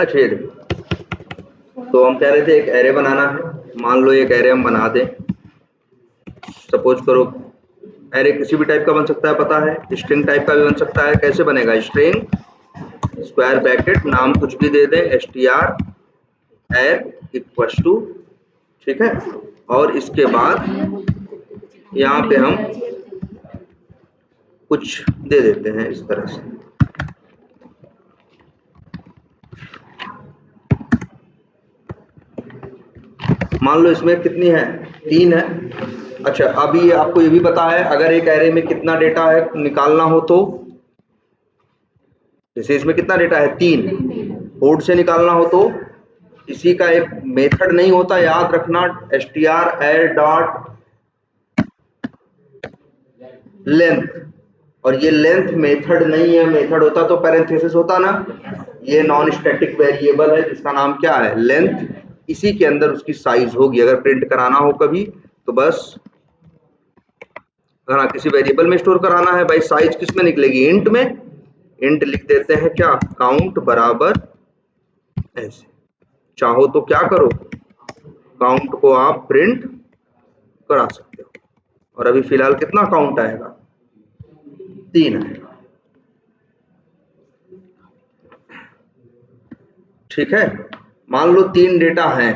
अच्छा ये देखो, तो हम कह रहे थे एक एरे बनाना है। मान लो एक एरे हम बना दें, सपोज करो एरे किसी भी टाइप का बन सकता है, पता है, स्ट्रिंग टाइप का भी बन सकता है। कैसे बनेगा? स्ट्रिंग स्क्वायर ब्रैकेट नाम कुछ भी दे दें, str add इक्वल्स टू, ठीक है, और इसके बाद यहाँ पे हम कुछ दे देते हैं इस तरह से। मान लो इसमें कितनी है? 3 है। अच्छा, अभी आपको ये भी पता है अगर एक एरे में कितना डेटा है निकालना हो तो, जैसे इसमें कितना डेटा है? 3, कोड से निकालना हो तो इसी का एक मेथड नहीं होता, याद रखना, str add डॉट लेंथ, और ये लेंथ मेथड नहीं है, मेथड होता तो पैरेंथेसिस होता ना। ये नॉन स्टैटिक वेरिएबल है जिसका नाम क्या है? लेंथ। इसी के अंदर उसकी साइज होगी। अगर प्रिंट कराना हो कभी तो बस, अगर किसी वेरिएबल में स्टोर कराना है भाई, साइज किस में निकलेगी? इंट में। इंट लिख देते हैं क्या? काउंट बराबर ऐसे। चाहो तो क्या करो, काउंट को आप प्रिंट करा सकते हो। और अभी फिलहाल कितना काउंट आएगा? 3 आएगा, ठीक है। मान लो 3 डेटा हैं।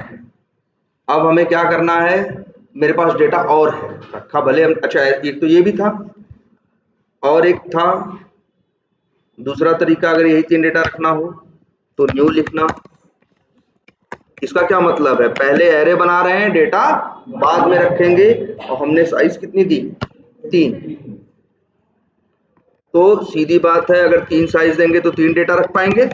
अब हमें क्या करना है? मेरे पास डेटा और है रखा, भले हम, अच्छा एक तो ये भी था और एक था दूसरा तरीका, अगर यही 3 डेटा रखना हो तो न्यू लिखना। इसका क्या मतलब है? पहले एरे बना रहे हैं, डेटा बाद में रखेंगे, और हमने साइज कितनी दी? 3। तो सीधी बात है, अगर 3 साइज देंगे तो 3 डेटा रख पाएंगे।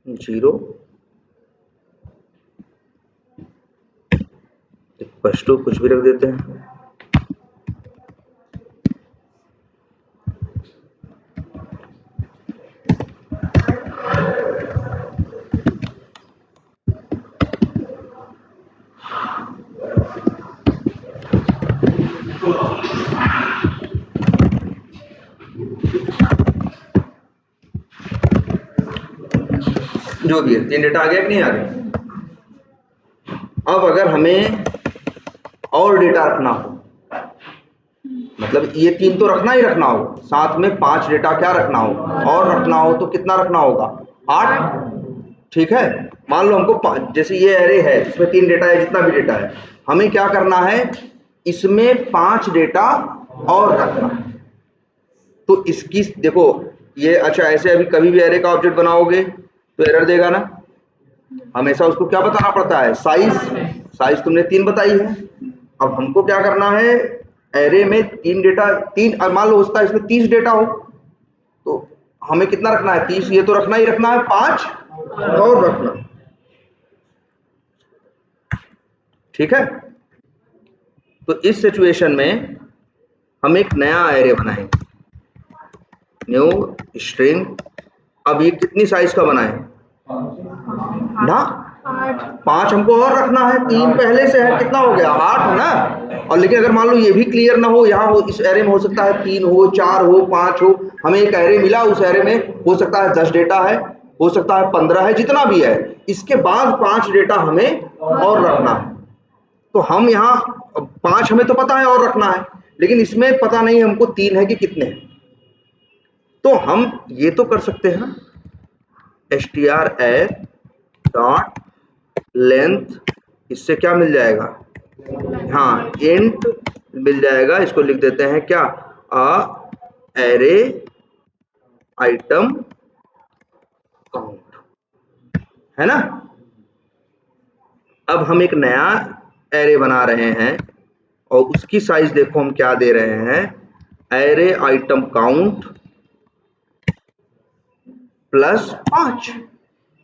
जीरो फर्स्ट टू कुछ भी रख देते हैं। जो भी है, 3 डेटा आ गया कि नहीं आ गया? अब अगर हमें और डेटा रखना हो, मतलब ये 3 तो रखना ही रखना हो, साथ में 5 डेटा क्या रखना हो और रखना हो, तो कितना रखना होगा? 8, ठीक है। मान लो हमको जैसे ये एरे है इसमें 3 डेटा है, जितना भी डेटा है, हमें क्या करना है? इसमें 5 डेटा और रखना है। तो इसकी देखो ये, अच्छा ऐसे अभी कभी भी एरे का ऑब्जेक्ट बनाओगे तो एरर देगा ना। हमेशा उसको क्या बताना पड़ता है? साइज। साइज तुमने 3 बताई है। अब हमको क्या करना है? एरे में 3 डेटा, 3, मान लो उसका इसमें 30 डेटा हो तो हमें कितना रखना है? 30। ये तो रखना ही रखना है, 5 और रखना, ठीक है। तो इस सिचुएशन में हम एक नया एरे बनाएंगे। New string. अब ये कितनी साइज का बना है ना, 5 हमको और रखना है, 3 पहले से है, कितना हो गया 8 है ना। और लेकिन अगर मान लो ये भी क्लियर ना हो, यहाँ हो इस एरे में हो सकता है 3 हो, 4 हो, 5 हो, हमें एक एरे मिला, उस एरे में हो सकता है 10 डेटा है, हो सकता है 15 है, जितना भी है, इसके बाद 5 डेटा हमें और रखना है। तो हम यहाँ 5 हमें तो पता है और रखना है, लेकिन इसमें पता नहीं हमको 3 है कि कितने हैं। तो हम ये तो कर सकते हैं ना, str डॉट लेंथ, इससे क्या मिल जाएगा, हाँ इंट मिल जाएगा। इसको लिख देते हैं क्या, एरे आइटम काउंट, है ना। अब हम एक नया एरे बना रहे हैं और उसकी साइज देखो हम क्या दे रहे हैं, एरे आइटम काउंट प्लस 5।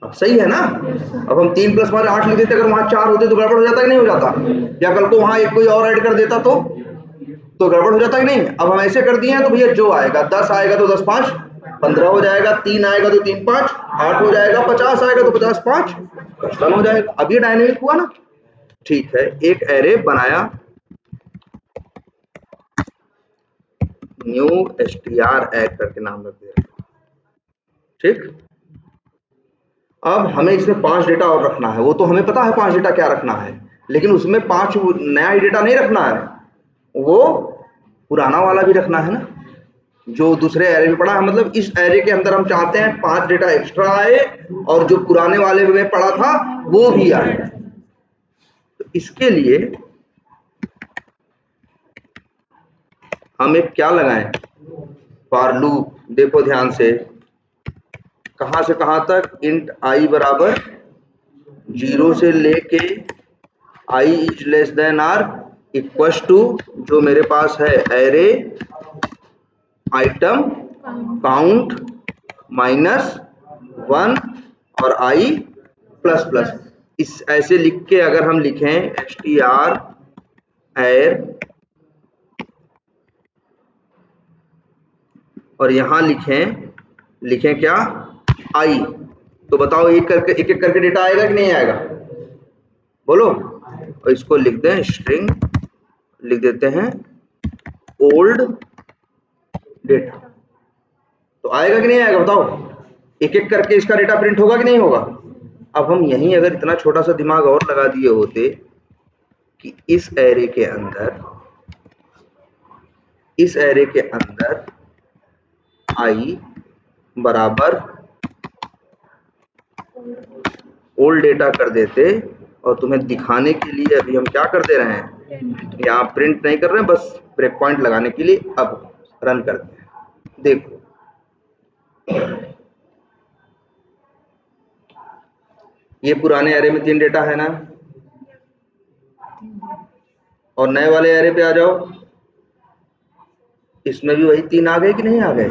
अब सही है ना। अब हम 3 + 5 8 लिख देते, अगर वहां 4 होते तो गड़बड़ हो जाता कि नहीं हो जाता, या कल को वहां एक कोई और ऐड कर देता तो गड़बड़ हो जाता कि नहीं। अब हम ऐसे कर दिए हैं तो भैया जो आएगा 10 आएगा तो 10 5 15 हो जाएगा, 3 आएगा तो 3 5 8 हो जाएगा, 50 आएगा तो 50 5 55 हो जाएगा। अब ये डायनेमिक हुआ ना। ठीक है, एक एरे बनाया, न्यू str ऐड करके नाम रख दिया, ठीक। अब हमें इसमें 5 डेटा और रखना है, वो तो हमें पता है 5 डेटा क्या रखना है, लेकिन उसमें 5 नया डेटा नहीं रखना है, वो पुराना वाला भी रखना है ना, जो दूसरे एरे में पड़ा है। मतलब इस एरे के अंदर हम चाहते हैं 5 डेटा एक्स्ट्रा आए और जो पुराने वाले में पड़ा था वो भी आए। तो इसके लिए हम एक क्या लगाएं, फॉर लूप। देखो ध्यान से, कहां से कहां तक, इंट आई बराबर 0 से लेके i is less than or equal to जो मेरे पास है एरे आइटम काउंट -1 और i प्लस प्लस। इस ऐसे लिख के अगर हम लिखें str air और यहां लिखें क्या i, तो बताओ एक एक करके डेटा आएगा कि नहीं आएगा, बोलो। और इसको लिख दें स्ट्रिंग, लिख देते हैं ओल्ड डेटा, तो आएगा कि नहीं आएगा बताओ, एक एक करके इसका डेटा प्रिंट होगा कि नहीं होगा। अब हम यहीं अगर इतना छोटा सा दिमाग और लगा दिए होते कि इस एरे के अंदर i बराबर ओल्ड डेटा कर देते, और तुम्हें दिखाने के लिए अभी हम क्या कर दे रहे हैं, यहाँ प्रिंट नहीं कर रहे हैं, बस ब्रेक पॉइंट लगाने के लिए अब रन करते हैं। देखो ये पुराने एरे में 3 डेटा है ना, और नए वाले एरे पे आ जाओ, इसमें भी वही 3 आ गए कि नहीं आ गए,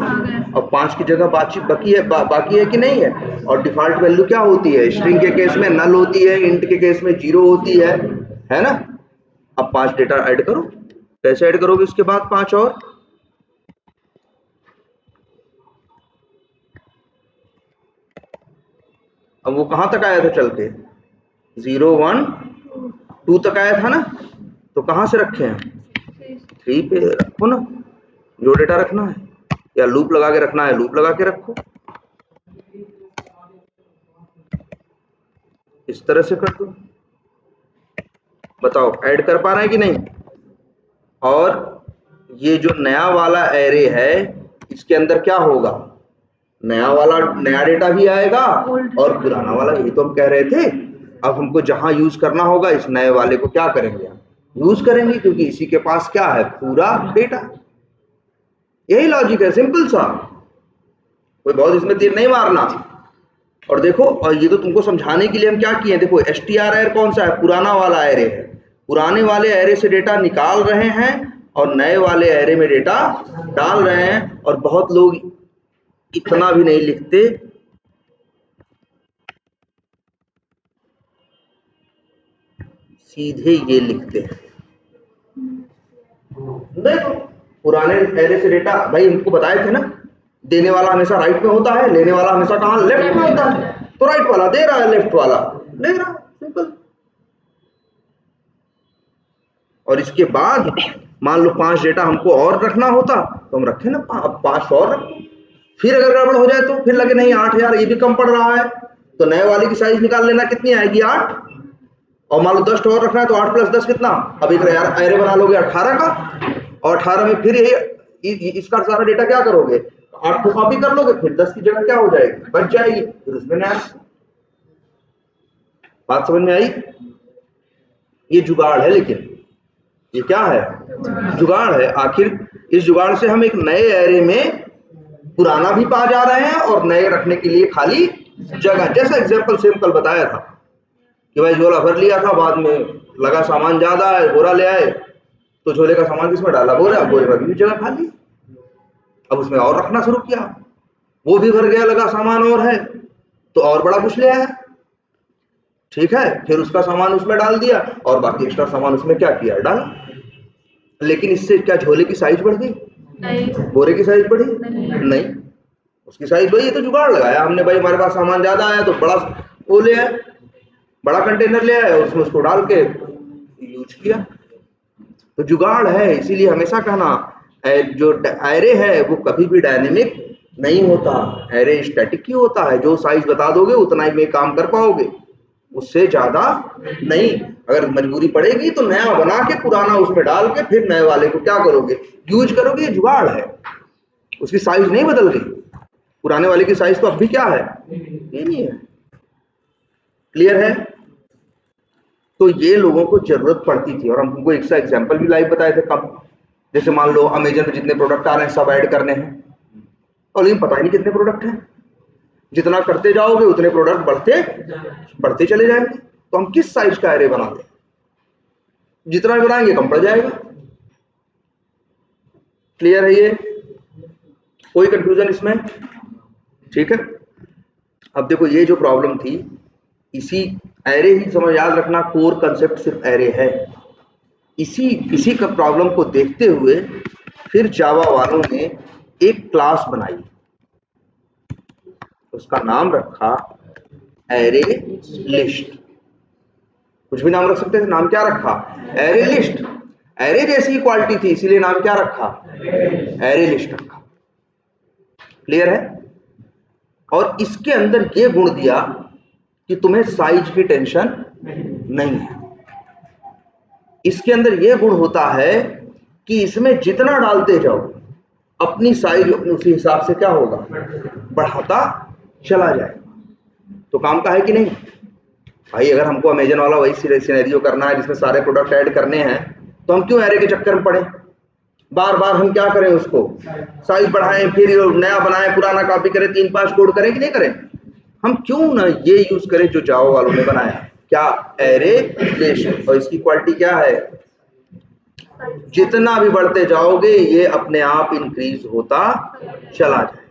और 5 की जगह बाकी है कि नहीं है। और डिफॉल्ट वैल्यू क्या होती है, स्ट्रिंग के केस में नल होती है, इंट के केस में 0 होती है ना। अब 5 डेटा ऐड करो, कैसे ऐड करोगे उसके बाद 5 और, अब वो कहां तक आया था चल के, 0 1 2 तक आया था ना, तो कहां से रखे हैं 3 पे रखो ना, जो डेटा रखना है, या लूप लगा के रखना है लूप लगा के रखो, इस तरह से कर दो। बताओ ऐड कर पा रहे हैं कि नहीं। और ये जो नया वाला एरे है इसके अंदर क्या होगा, नया डेटा भी आएगा और पुराना वाला, यही तो हम कह रहे थे। अब हमको जहां यूज करना होगा इस नए वाले को क्या करेंगे, यूज करेंगे, क्योंकि इसी के पास क्या है, पूरा डेटा। यही लॉजिक है, सिंपल सा, कोई बहुत इसमें तीर नहीं मारना। और देखो, और ये तो तुमको समझाने के लिए हम क्या किए, देखो str एरे कौन सा है, पुराना वाला एरे है, पुराने वाले एरे से डेटा निकाल रहे हैं और नए वाले एरे में डेटा डाल रहे हैं। और बहुत लोग इतना भी नहीं लिखते, सीधे ये लिखते हैं। देखो पुराने एरे से डेटा, भाई हमको बताए थे ना, देने वाला हमेशा राइट में होता है, लेने वाला हमेशा कहाँ, लेफ्ट में होता है। तो राइट वाला दे रहा है, लेफ्ट वाला ले रहा है, सिंपल। और इसके बाद मान लो 5 डेटा हमको और रखना होता तो हम रखें ना, अब 5 और रखो। फिर अगर गड़बड़ हो जाए तो फिर लगे नहीं 8 यार ये भी कम पड़ रहा है, तो नए वाले की साइज निकाल लेना, कितनी आएगी 8, और मान लो 10 और रखना है तो 8 + 10 कितना, अब एक एरे बना लोगे 18 का, और 18 में फिर यही इसका सारा डेटा क्या करोगे, 8 को कॉपी कर लोगे, फिर 10 की जगह क्या हो जाएगी, बच जाएगी, फिर उसमें नया। बात समझ में आई? ये जुगाड़ है, लेकिन ये क्या है, जुगाड़ है। आखिर इस जुगाड़ से हम एक नए एरे में पुराना भी पा जा रहे हैं और नए रखने के लिए खाली जगह। जैसा एग्जांपल सेम कल बताया था कि भाई झोला भर लिया था, बाद में लगा सामान ज्यादा है, बोरा ले आए, तो झोले का सामान किसमें डाला, बोरा, बोरे में भी जगह खाली, अब उसमें और रखना शुरू किया, वो भी भर गया, लगा सामान और है, तो और बड़ा कुछ ले आया, ठीक है, फिर उसका सामान उसमें डाल दिया और बाकी एक्स्ट्रा सामान उसमें क्या किया, डाला। लेकिन इससे क्या झोले की साइज बढ़ गई, बोरे की साइज बढ़ी नहीं, उसकी साइज वही है। तो जुगाड़ लगाया हमने, भाई हमारे पास सामान ज्यादा आया तो बड़ा वो ले आए, बड़ा कंटेनर ले आए, उसमें उसको डाल के यूज किया। तो जुगाड़ है, इसीलिए हमेशा कहना जो एरे है वो कभी भी डायनेमिक नहीं होता, एरे स्टैटिक ही होता है। जो साइज बता दोगे उतना ही में काम कर पाओगे, उससे ज्यादा नहीं। अगर मजबूरी पड़ेगी तो नया बना के पुराना उसमें डाल के फिर नए वाले को क्या करोगे, यूज करोगे। ये जुगाड़ है, उसकी साइज नहीं बदल गई, पुराने वाले की साइज तो अब भी क्या है, ये नहीं है। क्लियर है? तो ये लोगों को जरूरत पड़ती थी, और हम तुमको एक सा एग्जाम्पल भी लाइव बताए थे कब, जैसे मान लो अमेजन पे जितने प्रोडक्ट आ रहे हैं सब ऐड करने हैं, और लेकिन पता ही नहीं कितने प्रोडक्ट हैं, जितना करते जाओगे उतने प्रोडक्ट बढ़ते चले जाएंगे। तो हम किस साइज का एरे बना दें, जितना भी बनाएंगे कम पड़ जाएगा। क्लियर है? ये कोई कंफ्यूजन इसमें? ठीक है। अब देखो ये जो प्रॉब्लम थी, इसी एरे ही समझ, याद रखना कोर कंसेप्ट सिर्फ एरे है। इसी का प्रॉब्लम को देखते हुए फिर जावा वालों ने एक क्लास बनाई, उसका नाम रखा एरे लिस्ट। कुछ भी नाम रख सकते थे, नाम क्या रखा, एरे लिस्ट। एरे जैसी क्वालिटी थी इसीलिए नाम क्या रखा, एरे लिस्ट रखा। क्लियर है? और इसके अंदर ये गुण दिया कि तुम्हें साइज की टेंशन नहीं है। इसके अंदर यह गुण होता है कि इसमें जितना डालते जाओ अपनी साइज अपने उसी हिसाब से क्या होगा, बढ़ाता चला जाएगा। तो काम का है कि नहीं भाई? अगर हमको अमेजन वाला वही सिनेरियो करना है जिसमें सारे प्रोडक्ट ऐड करने हैं, तो हम क्यों एरे के चक्कर में पड़े, बार बार हम क्या करें, उसको साइज बढ़ाएं, फिर नया बनाएं, पुराना कॉपी करें, 3-5 कोड करें कि नहीं करें? हम क्यों ना ये यूज करें जो जावा वालों ने बनाया, क्या, एरे लिस्ट। और इसकी क्वालिटी क्या है, जितना भी बढ़ते जाओगे ये अपने आप इंक्रीज होता चला जाए।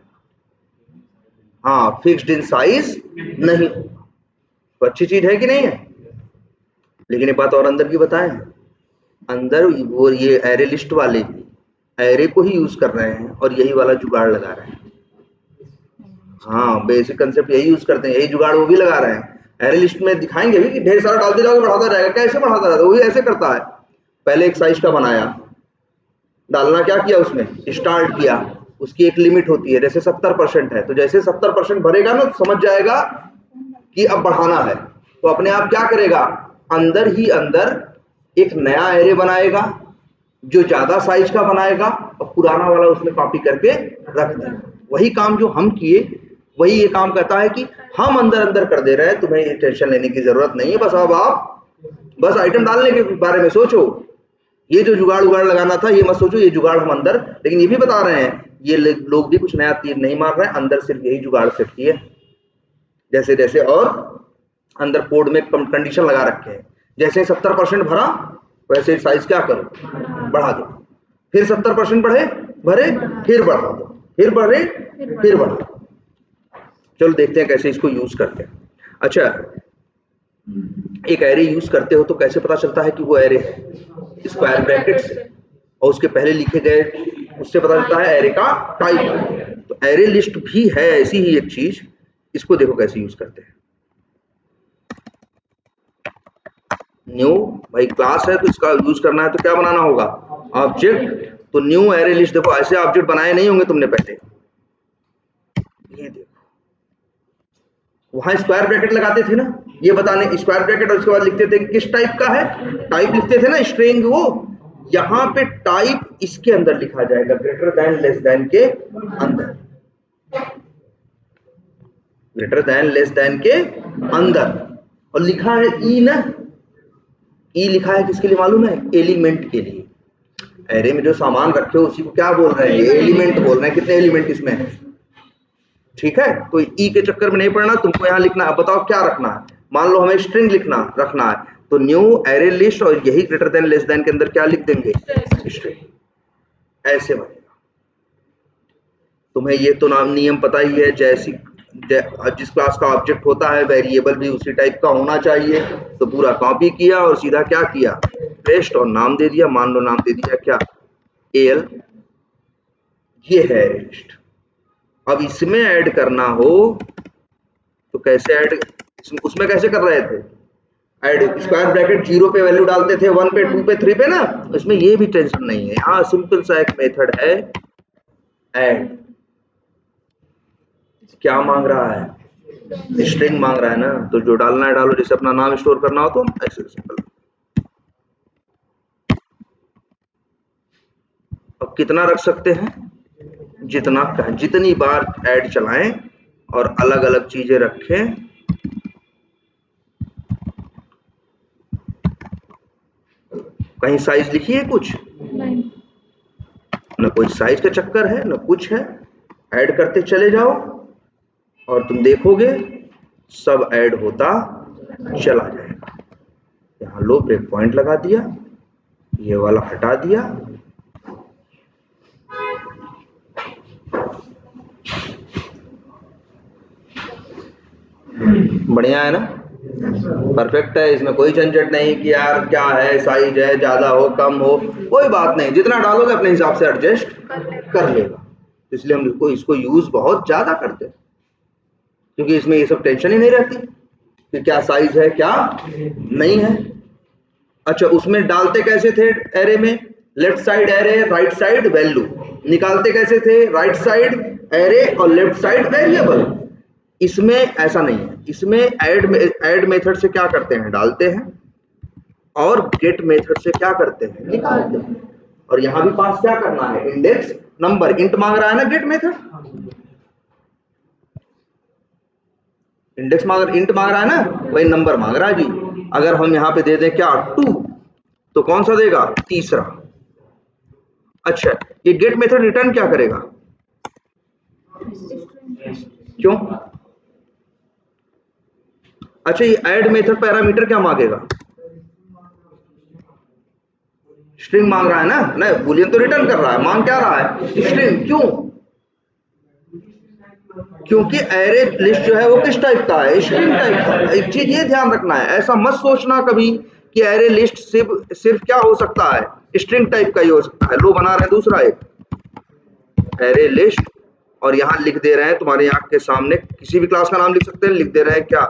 हाँ, फिक्स्ड इन साइज नहीं। तो अच्छी चीज है कि नहीं है? लेकिन एक बात और अंदर की बताएं, अंदर वो ये एरे लिस्ट वाले एरे को ही यूज कर रहे हैं और यही वाला जुगाड़ लगा रहे हैं। हाँ, बेसिक कंसेप्ट यही यूज करते हैं, यही जुगाड़ वो भी लगा रहे हैं। एरे लिस्ट में दिखाएंगे भी कि ढेर सारा डालते जाओगे बढ़ाता जाएगा। कैसे बढ़ाता जाएगा? वो भी ऐसे करता है, पहले एक साइज का बनाया, डालना क्या किया, उसमें स्टार्ट किया, उसकी एक लिमिट होती है, जैसे 70% है, तो जैसे 70% भरेगा ना तो समझ जाएगा कि अब बढ़ाना है, तो अपने आप क्या करेगा, अंदर ही अंदर एक नया एरे बनाएगा जो ज्यादा साइज का बनाएगा और पुराना वाला उसमें कॉपी करके रख देगा। वही काम जो हम किए वही ये काम करता है कि हम अंदर अंदर कर दे रहे हैं, तुम्हें ये टेंशन लेने की जरूरत नहीं है। बस अब आप बस आइटम डालने के बारे में सोचो, ये जो जुगाड़ लगाना था ये मत सोचो ये जुगाड़ हम अंदर। लेकिन ये भी बता रहे हैं ये लोग भी कुछ नया तीर नहीं मार रहे हैं, अंदर सिर्फ यही जुगाड़ सेट किए जैसे जैसे, और अंदर कोड में कंडीशन लगा रखे हैं, जैसे 70% भरा वैसे साइज क्या करो, बढ़ा दो, फिर 70% भरे फिर बढ़ा दो, फिर बढ़े फिर बढ़ा दो। चलो देखते हैं कैसे इसको यूज करते हैं। अच्छा, एक एरे यूज करते हो तो कैसे पता चलता है कि वो एरे है? स्क्वायर ब्रैकेट से, और उसके पहले लिखे गए उससे पता चलता है एरे का टाइप। तो एरे लिस्ट भी है ऐसी ही एक चीज, इसको देखो कैसे यूज करते हैं। न्यू भाई क्लास है तो इसका यूज करना है तो क्या बनाना होगा, ऑब्जेक्ट। तो न्यू एरे लिस्ट, देखो ऐसे ऑब्जेक्ट बनाए नहीं होंगे तुमने पहले, ये देखो वहां स्क्वायर ब्रैकेट लगाते थे ना, ये बताने स्क्वायर ब्रैकेट, और उसके बाद लिखते थे किस टाइप का है, टाइप लिखते थे ना स्ट्रिंग। वो यहां पे टाइप इसके अंदर लिखा जाएगा, ग्रेटर देन लेस देन के अंदर, ग्रेटर देन लेस देन के अंदर। और लिखा है ई ना, ई लिखा है किसके लिए मालूम है, एलिमेंट के लिए। एरे में जो सामान रखे हो उसी को क्या बोल रहे हैं, एलिमेंट बोल रहे हैं। कितने एलिमेंट इसमें है, ठीक है। तो ई के चक्कर में नहीं पड़ना, तुमको यहाँ लिखना है। बताओ क्या रखना है, मान लो हमें स्ट्रिंग रखना है, तो न्यू एरे लिस्ट और यही ग्रेटर देन लेस देन के अंदर क्या लिख देंगे, स्ट्रिंग। ऐसे बनेगा। तुम्हें ये तो नाम नियम पता ही है, जिस क्लास का ऑब्जेक्ट होता है वेरिएबल भी उसी टाइप का होना चाहिए। तो पूरा कॉपी किया और सीधा क्या किया, पेस्ट, और नाम दे दिया। मान लो नाम दे दिया क्या, एल। ये है एरे लिस्ट। अब इसमें ऐड करना हो तो कैसे ऐड, उसमें कैसे कर रहे थे ऐड, स्क्वायर ब्रैकेट 0 पे वैल्यू डालते थे, 1 पे 2 पे 3 पे ना। इसमें ये भी टेंशन नहीं है, यहाँ सिंपल सा एक मेथड है ऐड। क्या मांग रहा है, स्ट्रिंग मांग रहा है ना, तो जो डालना है डालो। जैसे अपना नाम स्टोर करना हो तो ऐसे सिंपल। अब कितना रख सकते हैं, जितना, जितनी बार ऐड चलाएं और अलग अलग चीजें रखें। कहीं साइज लिखी है कुछ नहीं, न कोई साइज का चक्कर है न कुछ है। ऐड करते चले जाओ और तुम देखोगे सब ऐड होता चला जाएगा। यहाँ लो ब्रेक पॉइंट लगा दिया, ये वाला हटा दिया, बढ़िया है ना, परफेक्ट है। इसमें कोई झंझट नहीं कि यार क्या है, साइज है, ज्यादा हो कम हो, कोई बात नहीं। जितना डालोगे अपने हिसाब से एडजस्ट कर लेगा। इसलिए हम इसको यूज बहुत ज्यादा करते हैं, क्योंकि इसमें ये सब टेंशन ही नहीं रहती कि क्या साइज है क्या नहीं है। अच्छा, उसमें डालते कैसे थे एरे में, left side array right side value, निकालते कैसे थे, राइट साइड एरे और लेफ्ट साइड वेरिएबल। इसमें ऐसा नहीं है। इसमें ऐड मेथड से क्या करते हैं, डालते हैं, और गेट मेथड से क्या करते हैं, निकालते हैं। और यहां भी पास क्या करना है, इंडेक्स नंबर। इंट मांग रहा है ना गेट मेथड, इंडेक्स इंट मांग रहा है ना, वही नंबर मांग रहा है जी। अगर हम यहाँ पे दे दें क्या 2, तो कौन सा देगा, तीसरा। अच्छा, ये गेट मेथड रिटर्न क्या करेगा, क्यों, अच्छा ये ऐड मेथड पैरामीटर क्या मांगेगा, स्ट्रिंग मांग रहा है ना, नहीं बूलियन तो रिटर्न कर रहा है, मांग क्या रहा है, स्ट्रिंग। क्यों, क्योंकि एरे लिस्ट जो है वो किस टाइप का है, स्ट्रिंग टाइप का। एक चीज ये ध्यान रखना है, ऐसा मत सोचना कभी कि एरे लिस्ट सिर्फ क्या हो सकता है, स्ट्रिंग टाइप का ही हो सकता है। लो बना रहे हैं दूसरा एक एरे लिस्ट, और यहाँ लिख दे रहे हैं तुम्हारे आंख के सामने, किसी भी क्लास का नाम लिख सकते हैं, लिख दे रहे हैं क्या,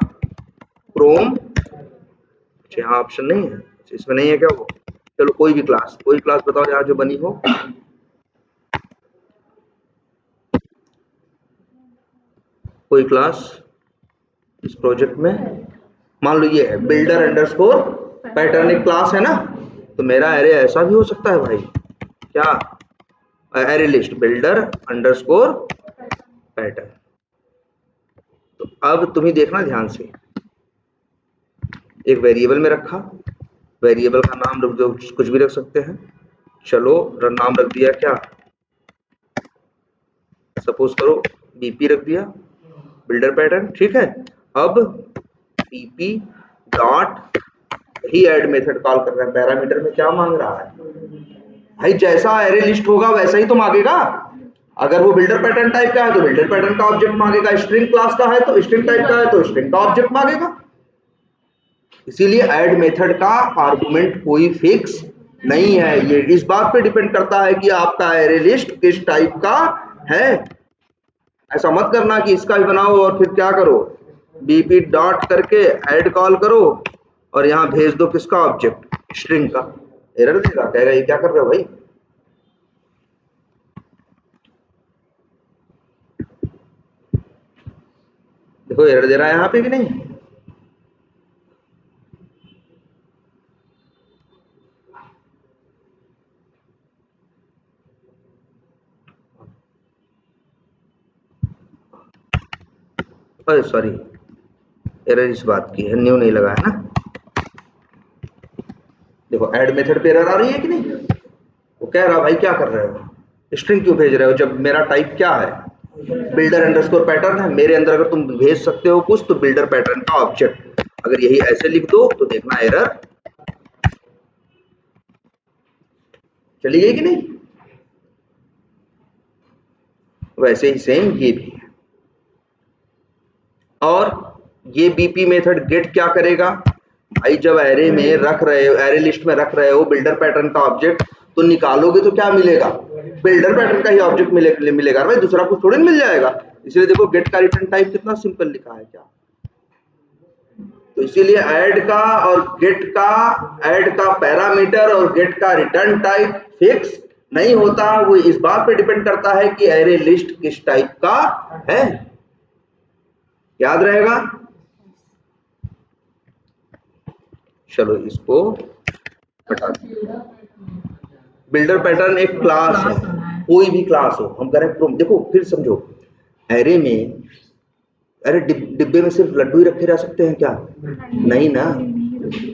क्रोम। यहाँ ऑप्शन नहीं है, इसमें नहीं है क्या वो, चलो कोई भी क्लास, कोई क्लास बताओ यहाँ जो बनी हो, कोई क्लास इस प्रोजेक्ट में। मान लो ये है बिल्डर अंडरस्कोर पैटर्न, एक क्लास है ना। तो मेरा एरे ऐसा भी हो सकता है भाई, क्या, array list builder underscore pattern. तो अब तुम्हें देखना ध्यान से, एक वेरिएबल में रखा, वेरिएबल का नाम रख दो, कुछ भी रख सकते हैं। चलो नाम रख दिया क्या, सपोज करो बीपी रख दिया, बिल्डर पैटर्न, ठीक है। अब बीपी डॉट ही ऐड मेथड कॉल कर रहे हैं, पैरामीटर में क्या मांग रहा है भाई, जैसा एरे लिस्ट होगा वैसा ही तो मांगेगा। अगर वो बिल्डर पैटर्न टाइप का है तो बिल्डर पैटर्न का ऑब्जेक्ट मांगेगा, स्ट्रिंग क्लास का है तो स्ट्रिंग टाइप का है तो स्ट्रिंग का ऑब्जेक्ट मांगेगा। इसीलिए ऐड मेथड का आर्गुमेंट कोई फिक्स नहीं है, ये इस बात पे डिपेंड करता है कि आपका एरे लिस्ट किस टाइप का है। ऐसा मत करना कि इसका भी बनाओ और फिर क्या करो, बीपी डॉट करके ऐड कॉल करो और यहाँ भेज दो किसका ऑब्जेक्ट, स्ट्रिंग का। एरर देगा, कहेगा ये क्या कर रहे हो भाई। देखो एरर दे रहा है यहाँ पे कि नहीं। अरे सॉरी, एरर इस बात की है, न्यू नहीं लगा है ना। देखो ऐड मेथड पे एरर आ रही है कि नहीं। वो कह रहा भाई क्या कर रहे हो, स्ट्रिंग क्यों भेज रहे हो जब मेरा टाइप क्या है, बिल्डर अंडरस्कोर पैटर्न है। मेरे अंदर अगर तुम भेज सकते हो कुछ तो बिल्डर पैटर्न का ऑब्जेक्ट, अगर यही ऐसे लिख दो तो देखना एरर चली गई कि नहीं। वैसे ही सेम ये भी है। और ये बीपी मेथड गेट क्या करेगा भाई, जब एरे में रख रहे हो, एरे लिस्ट में रख रहे हो बिल्डर पैटर्न का ऑब्जेक्ट, तो निकालोगे तो क्या मिलेगा, बिल्डर पैटर्न का ही ऑब्जेक्ट मिलेगा भाई, दूसरा कुछ थोड़ी मिल जाएगा। इसलिए देखो गेट का रिटर्न टाइप कितना सिंपल लिखा है क्या। तो इसीलिए ऐड का और गेट का, ऐड का पैरामीटर और गेट का रिटर्न टाइप फिक्स नहीं होता। वो इस बात पे डिपेंड करता है कि एरे लिस्ट किस टाइप का है, याद रहेगा। चलो इसको हटा, बिल्डर पैटर्न एक क्लास है, कोई भी क्लास हो, हम करें देखो फिर समझो, एरे में, अरे डिब्बे में सिर्फ लड्डू ही रखे जा सकते हैं क्या, नहीं ना,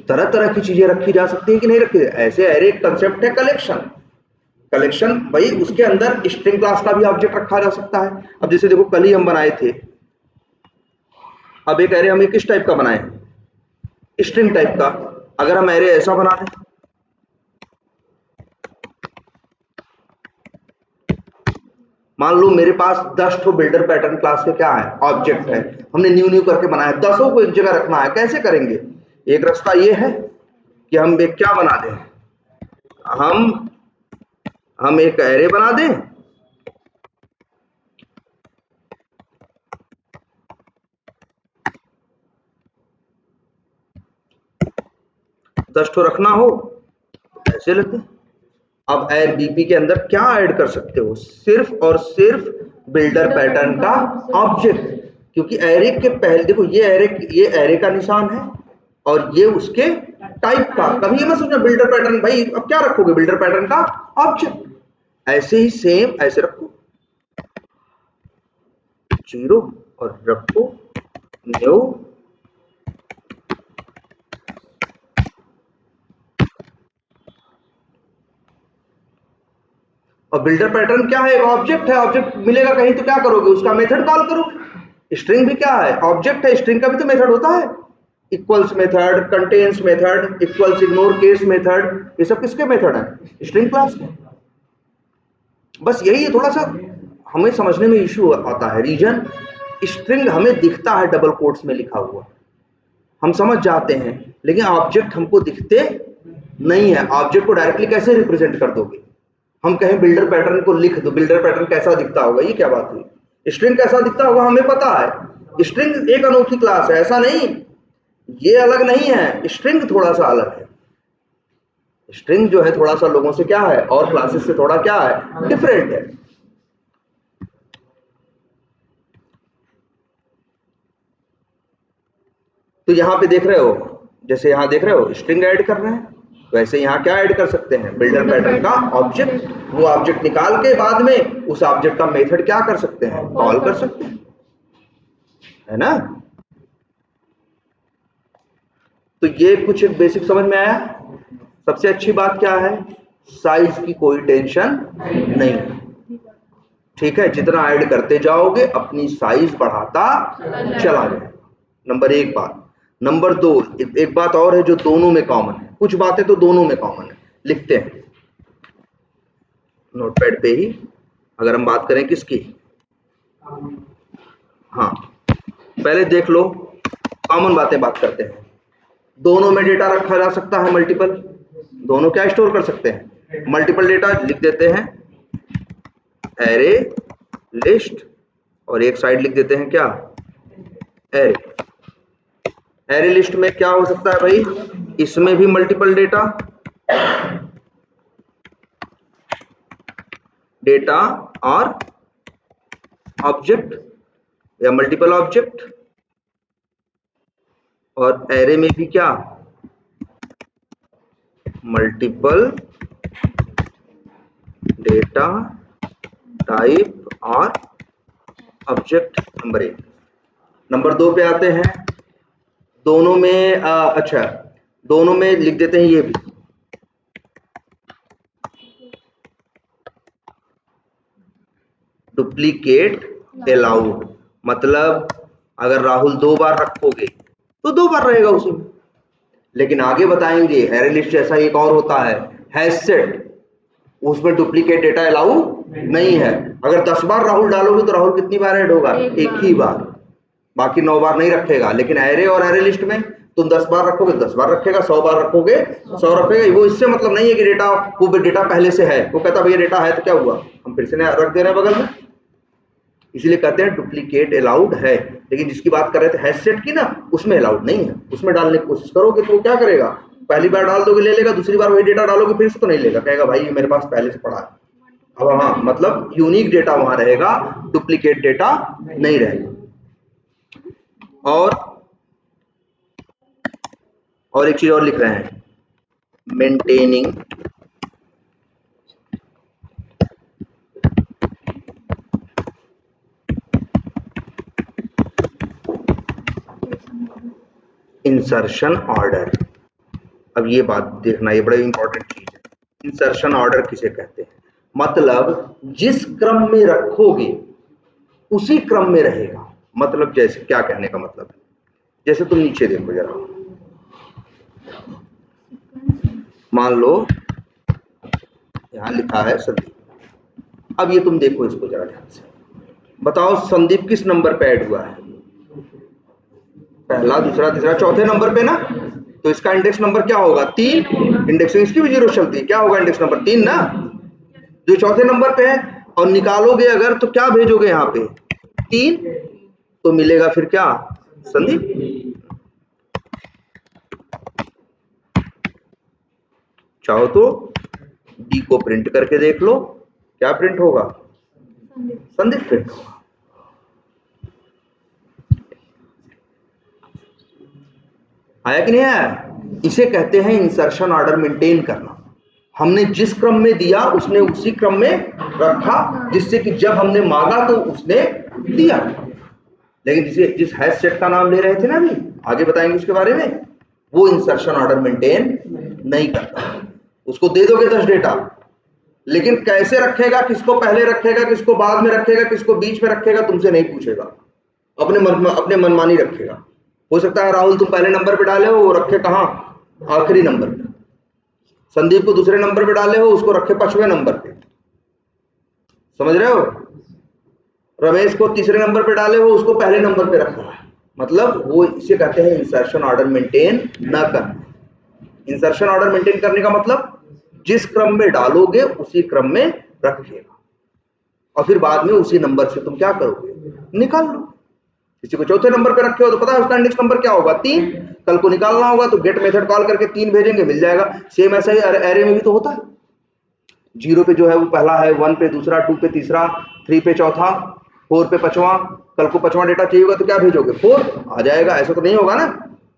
तरह तरह की चीजें रखी जा सकती है कि नहीं रखी। ऐसे एरे एक कंसेप्ट है कलेक्शन, कलेक्शन भाई उसके अंदर स्ट्रिंग क्लास का भी ऑब्जेक्ट रखा जा सकता है। अब जैसे देखो कल ही हम बनाए थे, अब एक एरे हम किस टाइप का बनाए, स्ट्रिंग टाइप का। अगर हम एरे ऐसा बना दें, मान लो मेरे पास 10 ठो बिल्डर पैटर्न क्लास के क्या है ऑब्जेक्ट है, हमने न्यू न्यू करके बनाया, 10 को एक जगह रखना है, कैसे करेंगे। एक रास्ता ये है कि हम एक क्या बना दें, हम एक एरे बना दें, दस ठो रखना हो ऐसे लेते हैं। अब ऐड बीपी के अंदर क्या ऐड कर सकते हो, सिर्फ और सिर्फ बिल्डर पैटर्न का ऑब्जेक्ट, क्योंकि एरे के पहले देखो ये एरे का निशान है और ये उसके टाइप का। कभी ये मत सोचना बिल्डर पैटर्न भाई अब क्या रखोगे, बिल्डर पैटर्न का ऑब्जेक्ट। ऐसे ही सेम ऐसे रखो 0 और रखो न्यू, और बिल्डर पैटर्न क्या है, एक ऑब्जेक्ट है, ऑब्जेक्ट मिलेगा कहीं तो क्या करोगे, उसका मेथड कॉल करो। स्ट्रिंग भी क्या है, ऑब्जेक्ट है, स्ट्रिंग का भी तो मेथड होता है, equals method, contains method, equals ignore case method, ये सब किसके मेथड है, स्ट्रिंग क्लास के। बस यही है, थोड़ा सा हमें समझने में इश्यू आता है। रीजन, स्ट्रिंग हमें दिखता है डबल कोट्स में लिखा हुआ, हम समझ जाते हैं, लेकिन ऑब्जेक्ट हमको दिखते नहीं है। ऑब्जेक्ट को डायरेक्टली कैसे रिप्रेजेंट कर दोगे, हम कहें बिल्डर पैटर्न को लिख दो, बिल्डर पैटर्न कैसा दिखता होगा, ये क्या बात हुई। स्ट्रिंग कैसा दिखता होगा हमें पता है, स्ट्रिंग एक अनोखी क्लास है, ऐसा नहीं, ये अलग नहीं है, स्ट्रिंग थोड़ा सा अलग है। स्ट्रिंग जो है थोड़ा सा लोगों से क्या है, और क्लासेस से थोड़ा क्या है, डिफरेंट है। तो यहां पे देख रहे हो, जैसे यहां देख रहे हो स्ट्रिंग ऐड कर रहे हैं, वैसे यहां क्या ऐड कर सकते हैं, बिल्डर पैटर्न का ऑब्जेक्ट। वो ऑब्जेक्ट निकाल के बाद में उस ऑब्जेक्ट का मेथड क्या कर सकते हैं, कॉल कर सकते हैं, है ना। तो ये कुछ एक बेसिक समझ में आया। सबसे अच्छी बात क्या है, साइज की कोई टेंशन नहीं, ठीक है, जितना ऐड करते जाओगे अपनी साइज बढ़ाता चला जाए, नंबर एक बात। नंबर दो, एक बात और है जो दोनों में कॉमन है, कुछ बातें तो दोनों में कॉमन है, लिखते हैं नोटपैड पे ही। अगर हम बात करें किसकी, हाँ पहले देख लो, कॉमन बातें बात करते हैं। दोनों में डेटा रखा जा सकता है मल्टीपल, दोनों क्या स्टोर कर सकते हैं, मल्टीपल डेटा। लिख देते हैं एरे लिस्ट और एक साइड लिख देते हैं क्या, एरे। एरे लिस्ट में क्या हो सकता है भाई, इसमें भी मल्टीपल डेटा और ऑब्जेक्ट या मल्टीपल ऑब्जेक्ट, और एरे में भी क्या, मल्टीपल डेटा टाइप और ऑब्जेक्ट। नंबर 1। नंबर 2 पे आते हैं, दोनों में अच्छा, दोनों में लिख देते हैं ये भी, डुप्लीकेट अलाउड। मतलब अगर राहुल 2 बार रखोगे तो 2 बार रहेगा उसी में। लेकिन आगे बताएंगे एरे लिस्ट जैसा एक और होता है हैश सेट, उसमें डुप्लीकेट डेटा अलाउ नहीं है। अगर 10 बार राहुल डालोगे तो राहुल कितनी बार ऐड होगा, एक ही बार, बाकी 9 बार नहीं रखेगा। लेकिन एरे और एरे लिस्ट में तुम 10 बार रखोगे 10 बार रखेगा, 100 बार रखोगे 100 रखेगा। वो इससे मतलब नहीं है कि डेटा, वो डेटा पहले से है, वो कहता भैया डेटा है तो क्या हुआ, हम फिर से रख दे रहे हैं बगल में, इसलिए कहते हैं डुप्लीकेट अलाउड है। लेकिन जिसकी बात कर रहे थे हैश सेट की ना, उसमें अलाउड नहीं है। उसमें डालने की कोशिश करोगे तो वो क्या करेगा, पहली बार डाल दोगे ले लेगा, दूसरी बार वही डेटा डालोगे फिर से तो नहीं लेगा, कहेगा भाई ये मेरे पास पहले से पड़ा है। अब हाँ, मतलब यूनिक डेटा वहां रहेगा, डुप्लीकेट डेटा नहीं रहेगा। और एक चीज और लिख रहे हैं, मेंटेनिंग इंसर्शन ऑर्डर। अब ये बात देखना, ये बड़ा इंपॉर्टेंट चीज है। इंसर्शन ऑर्डर किसे कहते हैं, मतलब जिस क्रम में रखोगे उसी क्रम में रहेगा। मतलब जैसे क्या कहने का मतलब है, जैसे तुम नीचे देखो जरा, मान लो यहां लिखा है संदीप। अब ये तुम देखो इसको जरा ध्यान से, बताओ संदीप किस नंबर पे ऐड हुआ है, पहला, दूसरा, तीसरा, चौथे नंबर पे ना। तो इसका इंडेक्स नंबर क्या होगा, 3। इंडेक्सिंग इसकी भी 0 चलती है, क्या होगा इंडेक्स नंबर 3 ना, जो चौथे नंबर पे है। और निकालोगे अगर तो क्या भेजोगे यहाँ पे 3, तो मिलेगा फिर क्या, संदीप। चाहो तो डी को प्रिंट करके देख लो, क्या प्रिंट होगा, संदीप प्रिंट होगा। आया कि नहीं आया, इसे कहते हैं इंसर्शन ऑर्डर मेंटेन करना। हमने जिस क्रम में दिया उसने उसी क्रम में रखा, जिससे कि जब हमने मांगा तो उसने दिया। लेकिन जिस हैश सेट का नाम ले रहे थे ना अभी, आगे बताएंगे उसके बारे में, वो इंसर्शन ऑर्डर मेंटेन नहीं करता। उसको दे दोगे 10 डेटा, लेकिन कैसे रखेगा, किसको पहले रखेगा, किसको बाद में रखेगा, किसको बीच में रखेगा, तुमसे नहीं पूछेगा, अपने मनमानी रखेगा। हो सकता है राहुल तुम पहले नंबर पे डाले हो, वो रखे कहाँ, आखिरी नंबर पे। संदीप को दूसरे नंबर पे डाले हो, उसको रखे 5वें नंबर पे, समझ रहे हो। रमेश को तीसरे नंबर पे डाले हो, उसको पहले नंबर पे रखा है। मतलब वो इसे कहते हैं इंसर्शन ऑर्डर मेंटेन न करना। इंसर्शन ऑर्डर मेंटेन करने का मतलब जिस क्रम में डालोगे उसी क्रम में रखिएगा, और फिर बाद में उसी नंबर से तुम क्या करोगे, निकाल लो। किसी को चौथे नंबर पे रखे हो तो पता है उसका इंडेक्स नंबर क्या होगा, 3। कल को निकालना होगा तो गेट मेथड कॉल करके 3 भेजेंगे, मिल जाएगा। सेम ऐसा ही एरे में भी तो होता है, 0 पे जो है वो पहला है, 1 पे दूसरा, 2 पे तीसरा, 3 पे चौथा, 4 पे 5वां। कल को 5वां डेटा चाहिए होगा तो क्या भेजोगे, 4 आ जाएगा। ऐसा तो नहीं होगा ना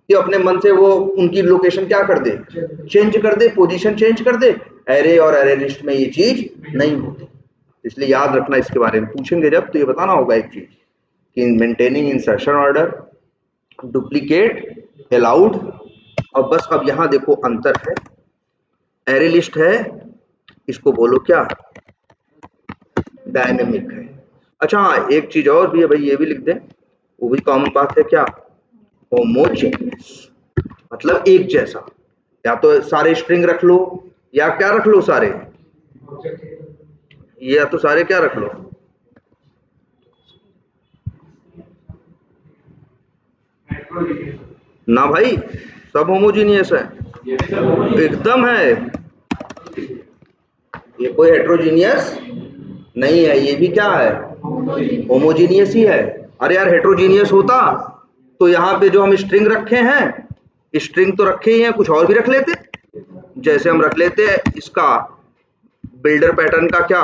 कि अपने मन से वो उनकी लोकेशन क्या कर दे, चेंज कर दे, पोजीशन चेंज कर दे। एरे और एरे लिस्ट में ये चीज नहीं होती, इसलिए याद रखना। इसके बारे में पूछेंगे जब तो ये बताना होगा एक चीज कि maintaining insertion order, duplicate allowed. और बस अब यहां देखो अंतर है, एरे लिस्ट है, इसको बोलो क्या, डायनेमिक है। अच्छा हाँ, एक चीज और भी है भाई, ये भी लिख दें, वो भी कॉमन बात है, क्या, होमोजेनियस, मतलब एक जैसा। या तो सारे स्ट्रिंग रख लो, या क्या रख लो सारे, या तो सारे क्या रख लो, ना भाई, सब होमोजीनियस है, एकदम है। ये कोई हेट्रोजीनियस नहीं है, ये भी क्या है, होमोजीनियस ही है। अरे यार हेट्रोजीनियस होता तो यहाँ पे जो हम स्ट्रिंग रखे हैं, स्ट्रिंग तो रखे ही हैं, कुछ और भी रख लेते। जैसे हम रख लेते हैं इसका बिल्डर पैटर्न का क्या